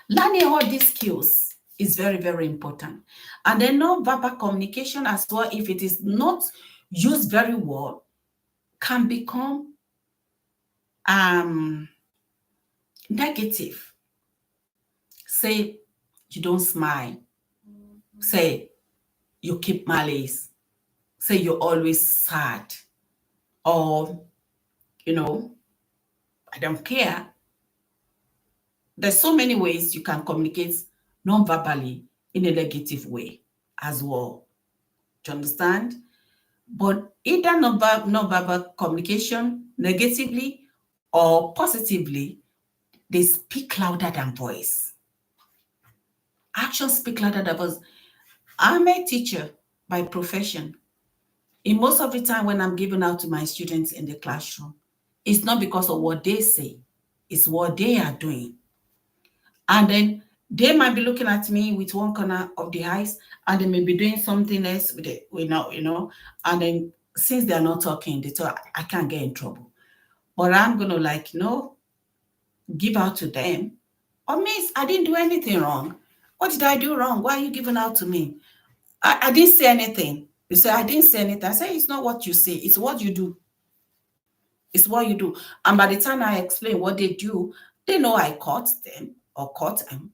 Learning all these skills is very important. And then non-verbal communication as well, if it is not used very well, can become negative. Say you don't smile. Say you keep malice. Say you're always sad. Or, I don't care. There's so many ways you can communicate non-verbally in a negative way as well. Do you understand? But either non-verbal communication negatively or positively, they speak louder than voice. Actions speak louder than voice. I'm a teacher by profession. In most of the time when I'm giving out to my students in the classroom, it's not because of what they say, it's what they are doing. And then they might be looking at me with one corner of the eyes, and they may be doing something else with it, and then since they're not talking, they thought I can't get in trouble. But I'm gonna give out to them. Oh, miss, I didn't do anything wrong. What did I do wrong? Why are you giving out to me? I didn't say anything. You say, I didn't say anything. I say, it's not what you say, it's what you do. It's what you do. And by the time I explain what they do, they know I caught them or caught them,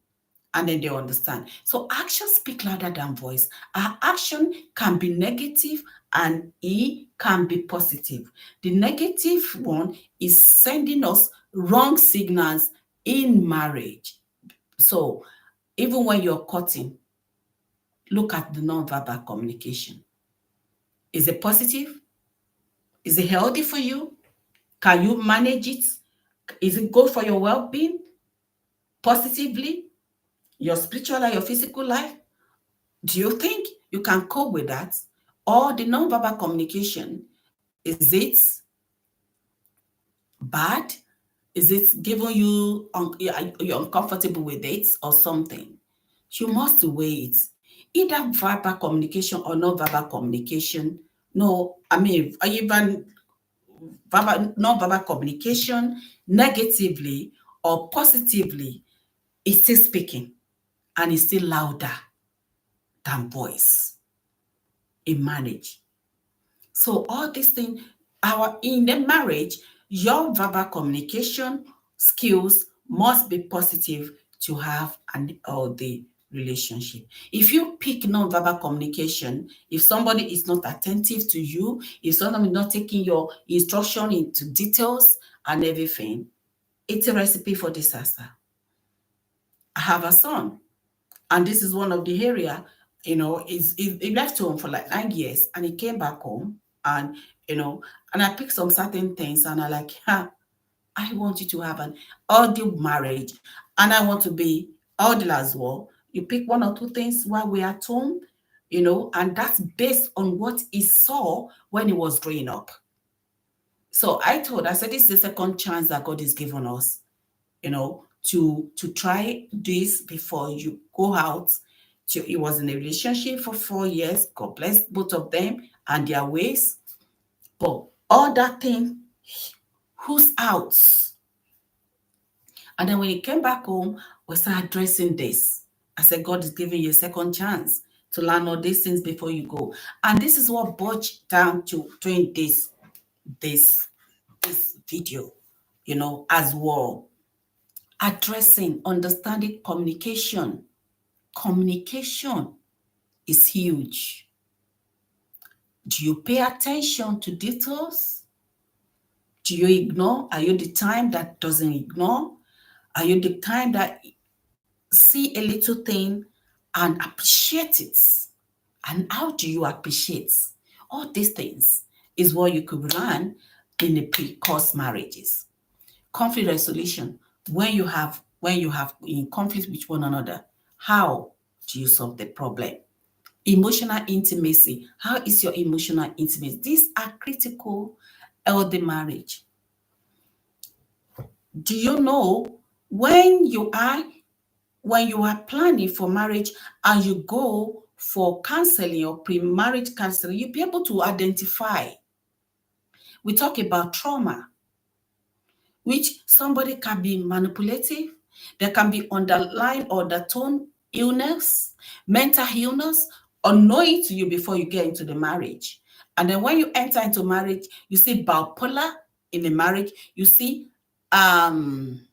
and then they understand. So actions speak louder than voice. Our action can be negative and it can be positive. The negative one is sending us wrong signals in marriage. So even when you're cutting, look at the non-verbal communication. Is it positive? Is it healthy for you? Can you manage it? Is it good for your well-being? Positively? Your spiritual and your physical life? Do you think you can cope with that? Or the non-verbal communication, is it bad? Is it giving you, you're uncomfortable with it or something? You must weigh it. Either verbal communication or non-verbal communication. No, I mean, even non-verbal communication, negatively or positively, is still speaking and is still louder than voice in marriage. So all these things, in the marriage, your verbal communication skills must be positive to have the relationship. If you pick non-verbal communication, if somebody is not attentive to you, if somebody is not taking your instruction into details and everything, it's a recipe for disaster. I have a son, and this is one of the area, he left home for like 9 years, and he came back home, and and I picked some certain things, and I like, I want you to have an ordeal marriage, and I want to be ordeal as well. You pick one or two things while we're at home, and that's based on what he saw when he was growing up. So I said, this is the second chance that God is giving us, to try this before you go out. He was in a relationship for 4 years. God bless both of them and their ways. But all that thing, who's out? And then when he came back home, we started addressing this. I said, God is giving you a second chance to learn all these things before you go. And this is what brought down to doing this video, as well. Addressing, understanding communication. Communication is huge. Do you pay attention to details? Do you ignore? Are you the time that doesn't ignore? Are you the time that see a little thing and appreciate it? And how do you appreciate all these things? Is what you could learn in the pre-course marriages. Conflict resolution. When you have in conflict with one another, how do you solve the problem? Emotional intimacy. How is your emotional intimacy? These are critical elder marriage. Do you know when you are planning for marriage and you go for counseling or pre-marriage counseling, you'll be able to identify. We talk about trauma, which somebody can be manipulative. There can be underlying or undertone illness, mental illness, unknowing to you before you get into the marriage. And then when you enter into marriage, you see bipolar in the marriage. You see narcissist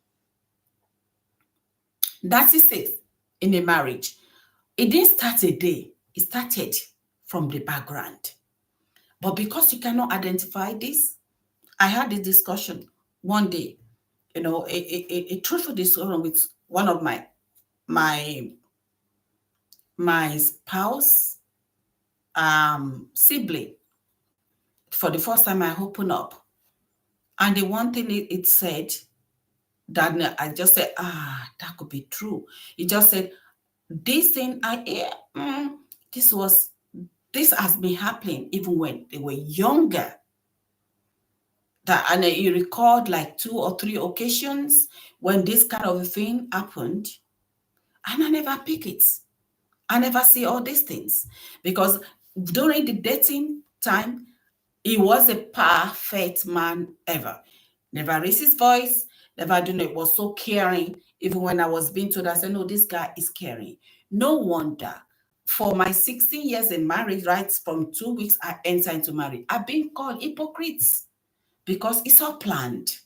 in a marriage. It didn't start a day. It started from the background. But because you cannot identify this, I had this discussion one day, a truthful discussion with one of my spouse sibling. For the first time, I opened up. And the one thing it said, that I just said, that could be true. It just said, this thing this has been happening even when they were younger. And you recalled like 2 or 3 occasions when this kind of a thing happened, and I never pick it. I never see all these things, because during the dating time, he was a perfect man ever. Never raised his voice, never done it, was so caring. Even when I was being told, I said, no, this guy is caring. No wonder. For my 16 years in marriage, right from 2 weeks I enter into marriage, I've been called hypocrites because it's all planned.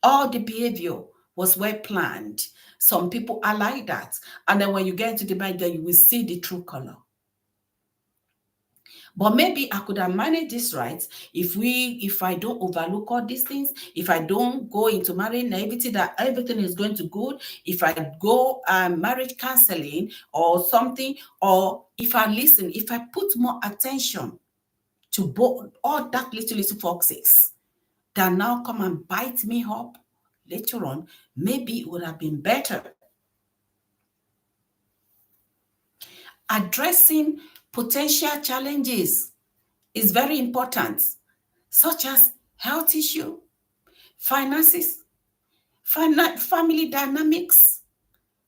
All the behavior was well planned. Some people are like that. And then when you get into the marriage, then you will see the true color. But maybe I could have managed this right if I don't overlook all these things, if I don't go into marriage naivety that everything is going to good, if I go marriage counseling or something, or if I listen, if I put more attention to both all that little foxes that now come and bite me up later on, maybe it would have been better. Addressing potential challenges is very important, such as health issue, finances, family dynamics,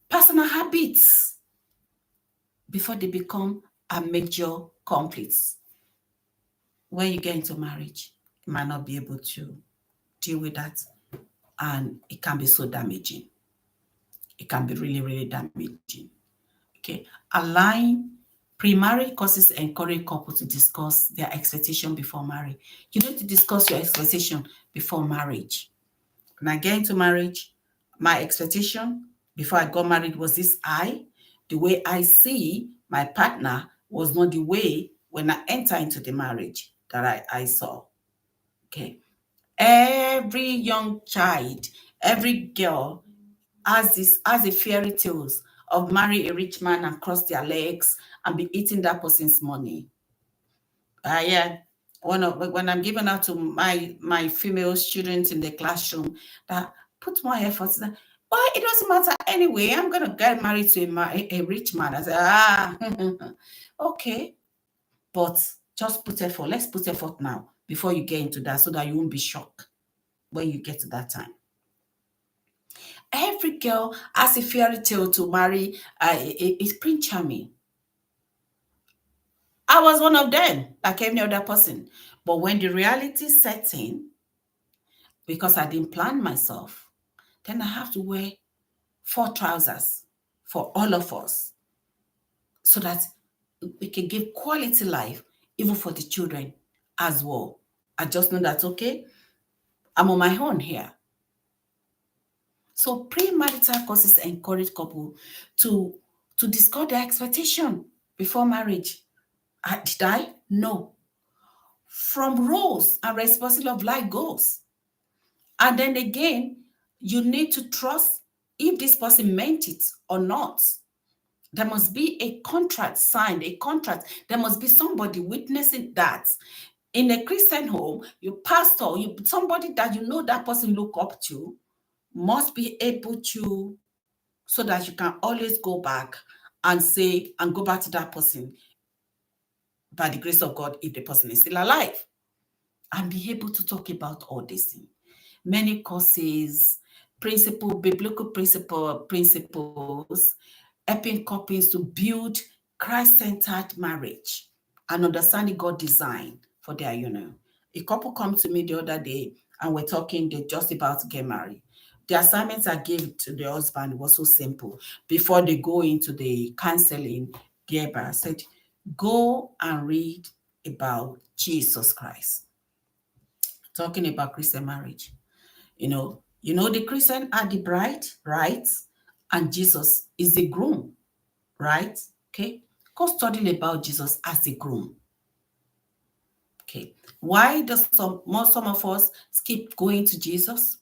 personal habits, before they become a major conflict. When you get into marriage, you might not be able to deal with that, and it can be so damaging. It can be really, really damaging. Okay, align pre-marriage courses encourage couples to discuss their expectation before marriage. You need to discuss your expectation before marriage. When I get into marriage, my expectation before I got married was this high. The way I see my partner was not the way when I enter into the marriage that I saw. Okay. Every young child, every girl has a fairy tales of marry a rich man and cross their legs and be eating that person's money. Yeah, when I'm giving out to my female students in the classroom, that put more effort. Well, it doesn't matter anyway. I'm gonna get married to a rich man. I said, okay, but just put effort. Let's put effort now before you get into that, so that you won't be shocked when you get to that time. Every girl has a fairy tale to marry a Prince Charming. I was one of them, like any other person. But when the reality set in, because I didn't plan myself, then I have to wear 4 trousers for all of us so that we can give quality life, even for the children as well. I just know that, okay, I'm on my own here. So premarital courses encourage couple to discuss their expectation before marriage. Did I? No. From roles and responsibility of life goals. And then again, you need to trust if this person meant it or not. There must be a contract signed, a contract. There must be somebody witnessing that. In a Christian home, your pastor, somebody that you know that person look up to, must be able to, so that you can always go back and say, and go back to that person by the grace of God, if the person is still alive, and be able to talk about all these things. Many courses, biblical principles, helping couples to build Christ-centered marriage and understanding God design for their union. A couple come to me the other day and we're talking, they're just about to get married. The assignments I gave to the husband was so simple. Before they go into the counseling, I said, go and read about Jesus Christ. Talking about Christian marriage. You know the Christian are the bride, right? And Jesus is the groom, right? Okay. Go studying about Jesus as the groom. Okay. Why does some of us skip going to Jesus?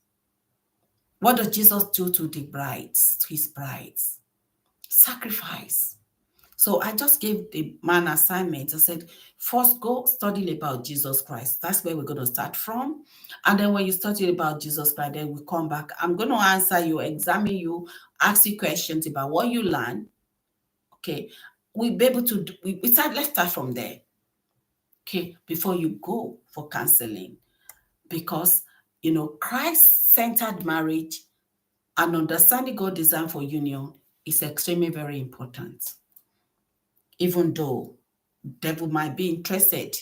What does Jesus do to the brides, to his brides? Sacrifice. So I just gave the man assignment. I said, first go study about Jesus Christ. That's where we're going to start from. And then when you study about Jesus Christ, then we come back. I'm going to answer you, examine you, ask you questions about what you learn. Okay. We'll be able to, let's start from there. Okay. Before you go for counseling. Because, Christ-centered marriage and understanding God's design for union is extremely very important. Even though devil might be interested,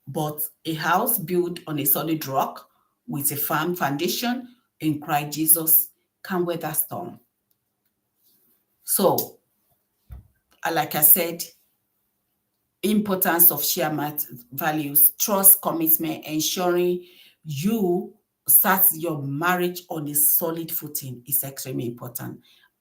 but a house built on a solid rock with a firm foundation in Christ Jesus can weather storm. So, like I said, importance of shared values, trust, commitment, ensuring you start your marriage on a solid footing is extremely important.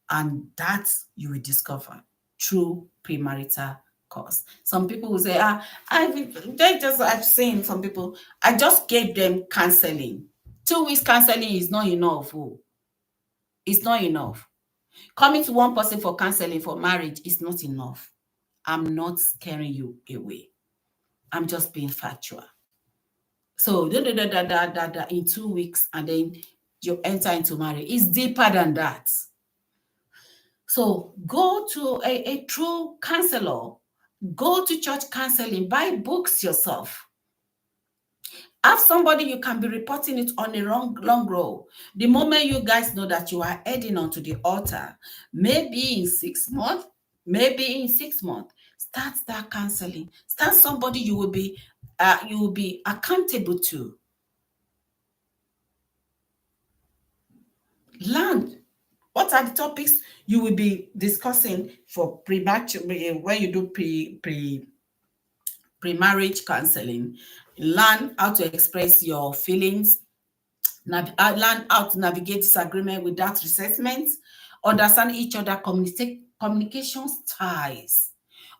And that you will discover through premarital course. Some people will say, I've seen some people, I just gave them counseling. 2 weeks counseling is not enough. Oh. It's not enough. Coming to one person for counseling for marriage is not enough. I'm not scaring you away. I'm just being factual. So in 2 weeks and then you enter into marriage. It's deeper than that. So go to a true counselor. Go to church counseling. Buy books yourself. Have somebody you can be reporting it on a long road. The moment you guys know that you are heading onto the altar, maybe in 6 months, start that counseling. Start somebody you will be accountable to. Learn what are the topics you will be discussing for when you do pre-marriage counseling. Learn how to express your feelings. Learn how to navigate disagreement without resentment. Understand each other, communication styles.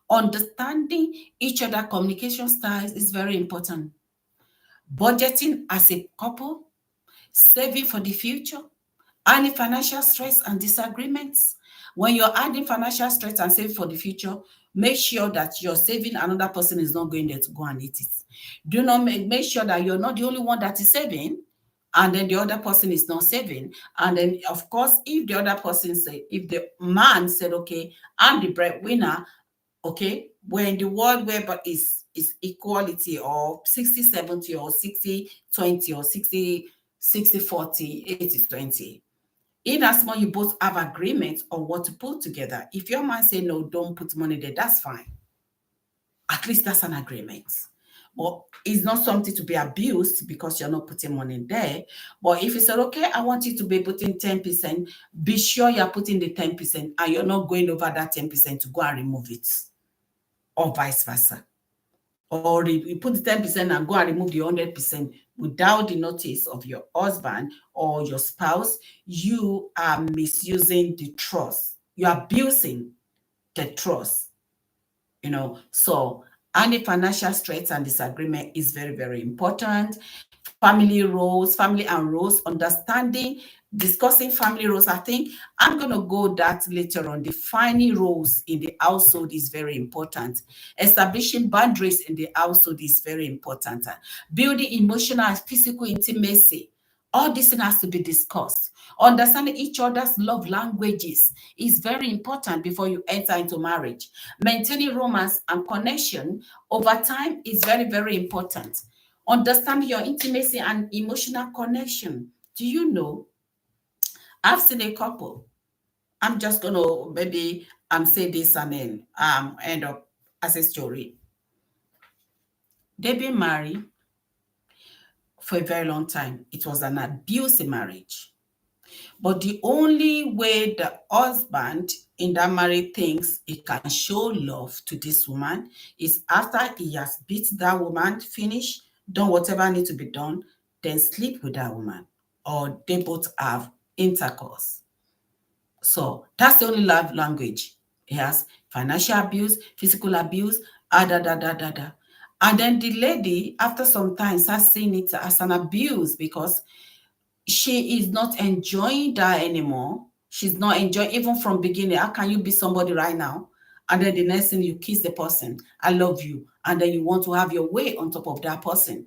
Understanding each other communication styles is very important. Budgeting as a couple, saving for the future, any financial stress and disagreements. When you're adding financial stress and saving for the future, make sure that you're saving, another person is not going there to go and eat it. Do not make sure that you're not the only one that is saving, and then the other person is not saving. And then, of course, if the other person say, if the man said, okay, I'm the breadwinner, okay, when the world where but is equality, or 60-70, or 60-20, or 60-40, 80-20. In as much you both have agreement on what to put together. If your man say no, don't put money there, that's fine. At least that's an agreement. But it's not something to be abused because you're not putting money there. But if you said, okay, I want you to be putting 10%, be sure you're putting the 10% and you're not going over that 10% to go and remove it, or vice versa. Or you put the 10% and go and remove the 100% without the notice of your husband or your spouse, you are misusing the trust. You're abusing the trust. So any financial stress and disagreement is very, very important. Family roles, family and roles, understanding, discussing family roles. I think I'm going to go that later on. Defining roles in the household is very important. Establishing boundaries in the household is very important. Building emotional and physical intimacy. All this has to be discussed. Understanding each other's love languages is very important before you enter into marriage. Maintaining romance and connection over time is very, very important. Understand your intimacy and emotional connection. Do you know, I've seen a couple. I'm just going to maybe say this and then end up as a story. They've been married for a very long time. It was an abusive marriage. But the only way the husband in that marriage thinks he can show love to this woman is after he has beat that woman, finish, done whatever needs to be done, then sleep with that woman, or they both have intercourse. So that's the only love language. He has financial abuse, physical abuse, And then the lady, after some time, starts seeing it as an abuse because she is not enjoying that anymore. She's not enjoying, even from beginning. How can you be somebody right now? And then the next thing you kiss the person, I love you. And then you want to have your way on top of that person.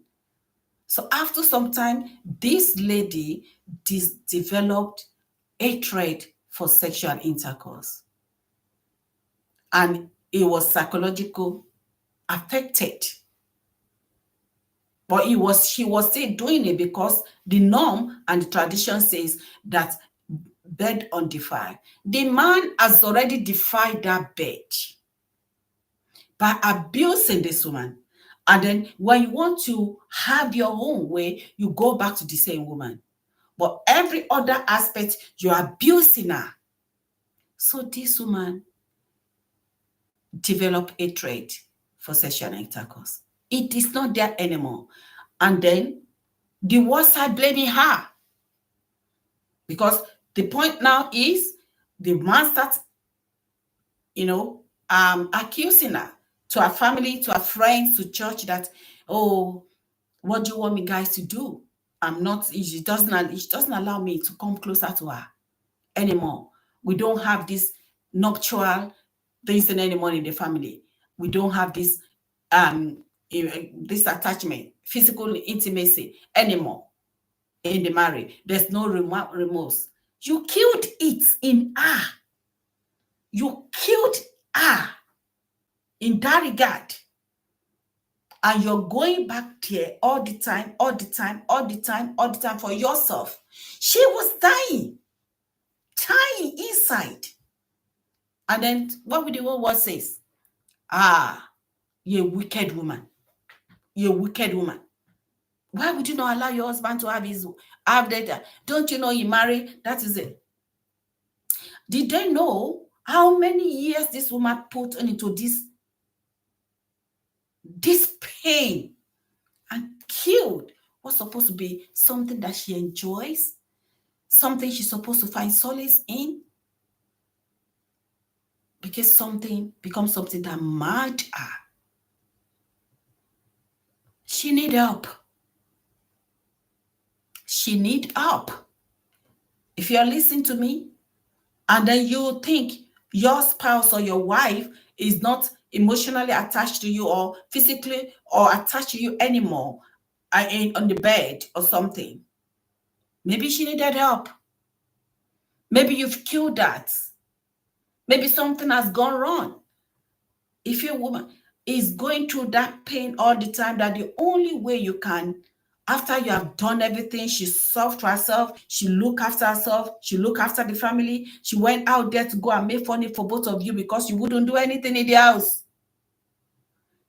So after some time, this lady developed hatred for sexual intercourse. And it was psychological affected. But she was still doing it because the norm and the tradition says that bed undefiled. The man has already defied that bed by abusing this woman. And then when you want to have your own way, you go back to the same woman. But every other aspect, you're abusing her. So this woman developed hatred for sexual intercourse. It is not there anymore. And then the worst side blaming her. Because the point now is the man starts, accusing her to her family, to her friends, to church that, oh, what do you want me guys to do? She doesn't allow me to come closer to her anymore. We don't have this nuptial things anymore in the family. We don't have this attachment, physical intimacy anymore in the marriage. There's no remorse. You killed it in her. You killed her in that regard. And you're going back there all the time for yourself. She was dying inside. And then what would the word says? You're a wicked woman. You're a wicked woman. Why would you not allow your husband to have that? Don't you know you married? That is it. Did they know how many years this woman put into this pain and killed what's supposed to be something that she enjoys, something she's supposed to find solace in? because something becomes something that marred her. She need help. She need help. If you're listening to me and then you think your spouse or your wife is not emotionally attached to you or physically or attached to you anymore on the bed or something, maybe she needed help. Maybe you've killed that. Maybe something has gone wrong. If your woman is going through that pain all the time, that the only way you can, after you have done everything, she solved herself, she looked after herself, she looked after the family, she went out there to go and make money for both of you because you wouldn't do anything in the house.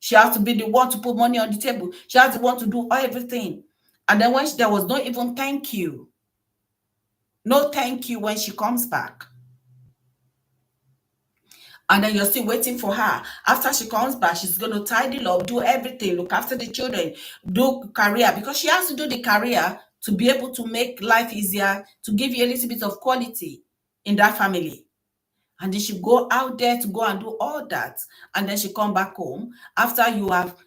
She has to be the one to put money on the table. She has the one to do everything. And then when there was no even thank you, no thank you when she comes back. And then you're still waiting for her. After she comes back, she's going to tidy up, do everything, look after the children, do career, because she has to do the career to be able to make life easier, to give you a little bit of quality in that family. And then she go out there to go and do all that. And then she come back home after you have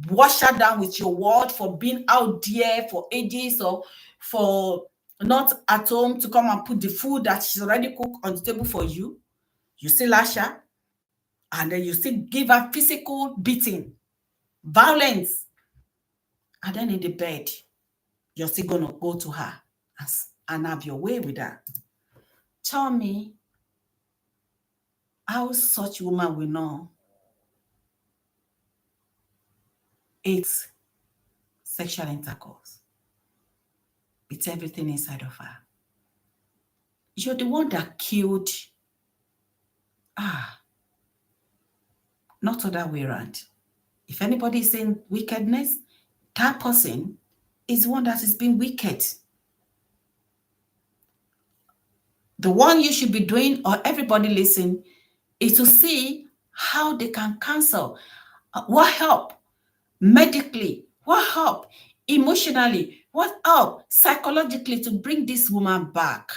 washed her down with your word for being out there for ages or for not at home to come and put the food that she's already cooked on the table for you. You still lash her, and then you still give her physical beating, violence. And then in the bed, you're still going to go to her and have your way with her. Tell me how such woman will know it's sexual intercourse. It's everything inside of her. You're the one that killed. Not other way around. If anybody is saying wickedness, that person is one that is being wicked. The one you should be doing, or everybody listen, is to see how they can counsel. What help medically? What help emotionally? What help psychologically to bring this woman back?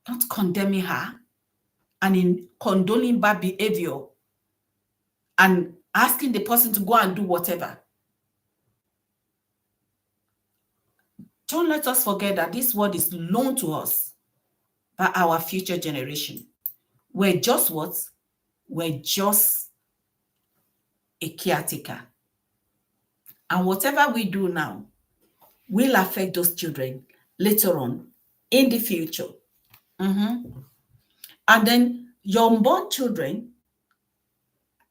Not condemning her and in condoning bad behavior and asking the person to go and do whatever. Don't let us forget that this word is loaned to us by our future generation. We're just what? We're just a caretaker. And whatever we do now will affect those children later on in the future. And then your unborn children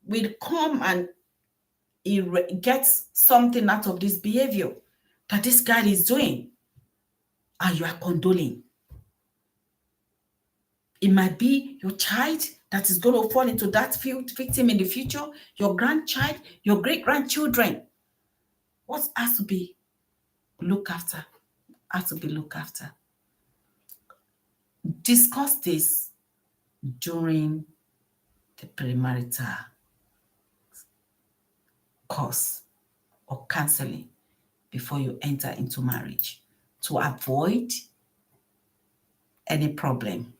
will come and get something out of this behavior that this guy is doing, and you are condoling. It might be your child that is going to fall into that victim in the future, your grandchild, your great-grandchildren. What has to be looked after? Has to be looked after. Discuss this during the premarital course or counseling before you enter into marriage to avoid any problem.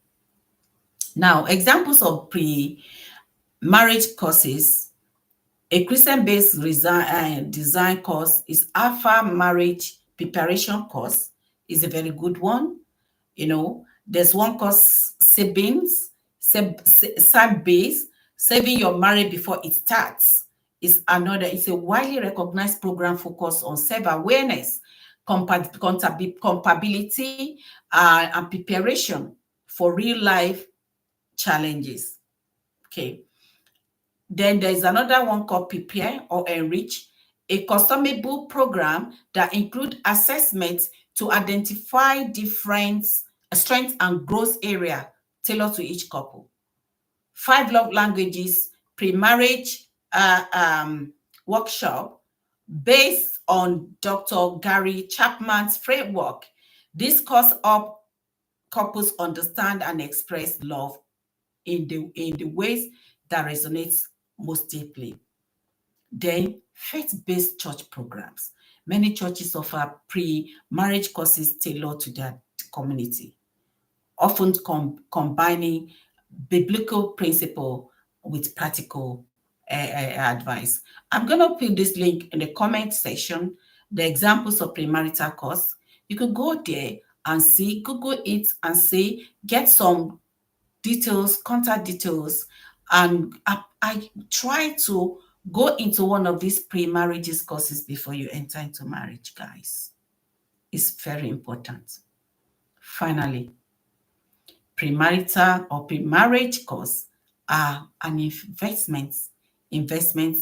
Now, examples of pre-marriage courses: a Christian-based design course is Alpha Marriage Preparation course. Is a very good one. You know, there's one course, Savings, Base, Saving Your Marriage Before It Starts. Is another. It's a widely recognized program focused on self-awareness, compatibility, and preparation for real-life challenges. Okay. Then there's another one called Prepare or Enrich, a customizable program that includes assessments to identify different strengths and growth area tailored to each couple. 5 love languages pre-marriage workshop based on Dr. Gary Chapman's framework. This course helps couples understand and express love in the ways that resonates most deeply. Then faith-based church programs. Many churches offer pre-marriage courses tailored to their community, often combining biblical principle with practical advice. I'm going to put this link in the comment section, the examples of premarital course. You could go there and see, Google it and see, get some details, contact details, and I try to go into one of these pre-marriage courses before you enter into marriage, guys. It's very important. Finally, premarital or pre-marriage course are an investment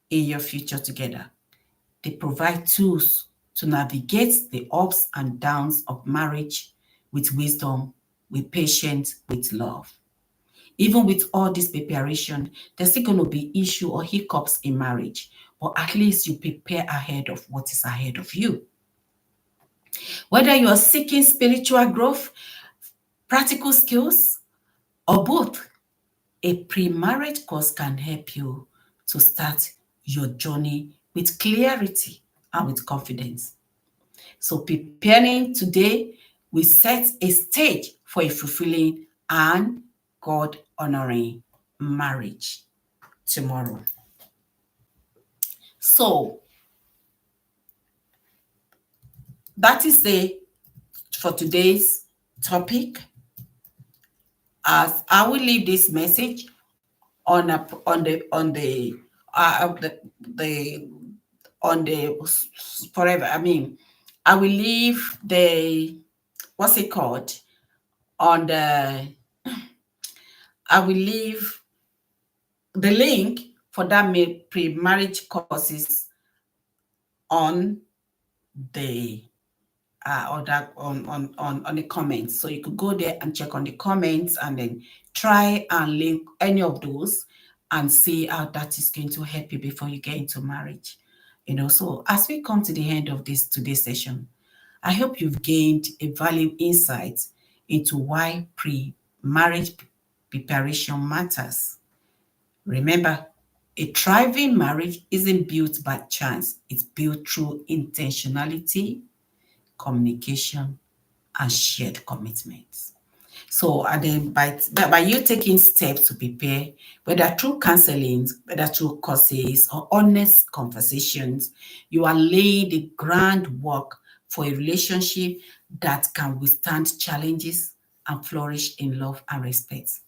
in your future together. They provide tools to navigate the ups and downs of marriage with wisdom, with patience, with love. Even with all this preparation, there's still going to be issue or hiccups in marriage, but at least you prepare ahead of what is ahead of you. Whether you are seeking spiritual growth, practical skills, or both, a pre-marriage course can help you to start your journey with clarity and with confidence. So preparing today will set a stage for a fulfilling and God-honoring marriage tomorrow. So that is it for today's topic. As I will leave this message on the forever. I mean, I will leave the what's it called on the. I will leave the link for that pre-marriage courses on the on the comments. So you could go there and check on the comments and then try and link any of those and see how that is going to help you before you get into marriage. So as we come to the end of this today's session, I hope you've gained a valuable insight into why pre-marriage preparation matters. Remember, a thriving marriage isn't built by chance. It's built through intentionality, communication, and shared commitments. So, and then by you taking steps to prepare, whether through counseling, whether through courses or honest conversations, you are laying the groundwork for a relationship that can withstand challenges and flourish in love and respect.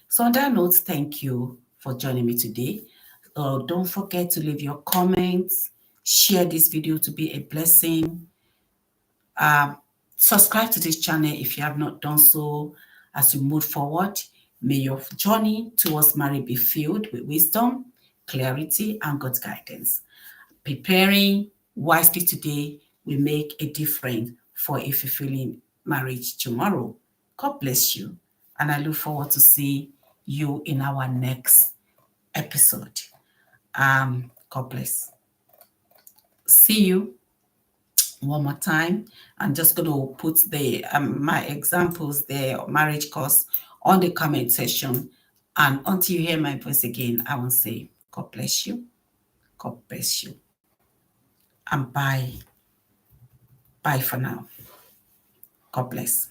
So on that note, thank you for joining me today. Don't forget to leave your comments, share this video to be a blessing. Subscribe to this channel if you have not done so. As you move forward, may your journey towards marriage be filled with wisdom, clarity, and God's guidance. Preparing wisely today will make a difference for a fulfilling marriage tomorrow. God bless you, and I look forward to see you in our next episode. God bless. See you one more time. I'm just going to put the my examples there, marriage course, on the comment section. And until you hear my voice again, I will say, God bless you. God bless you. And bye. Bye for now. God bless.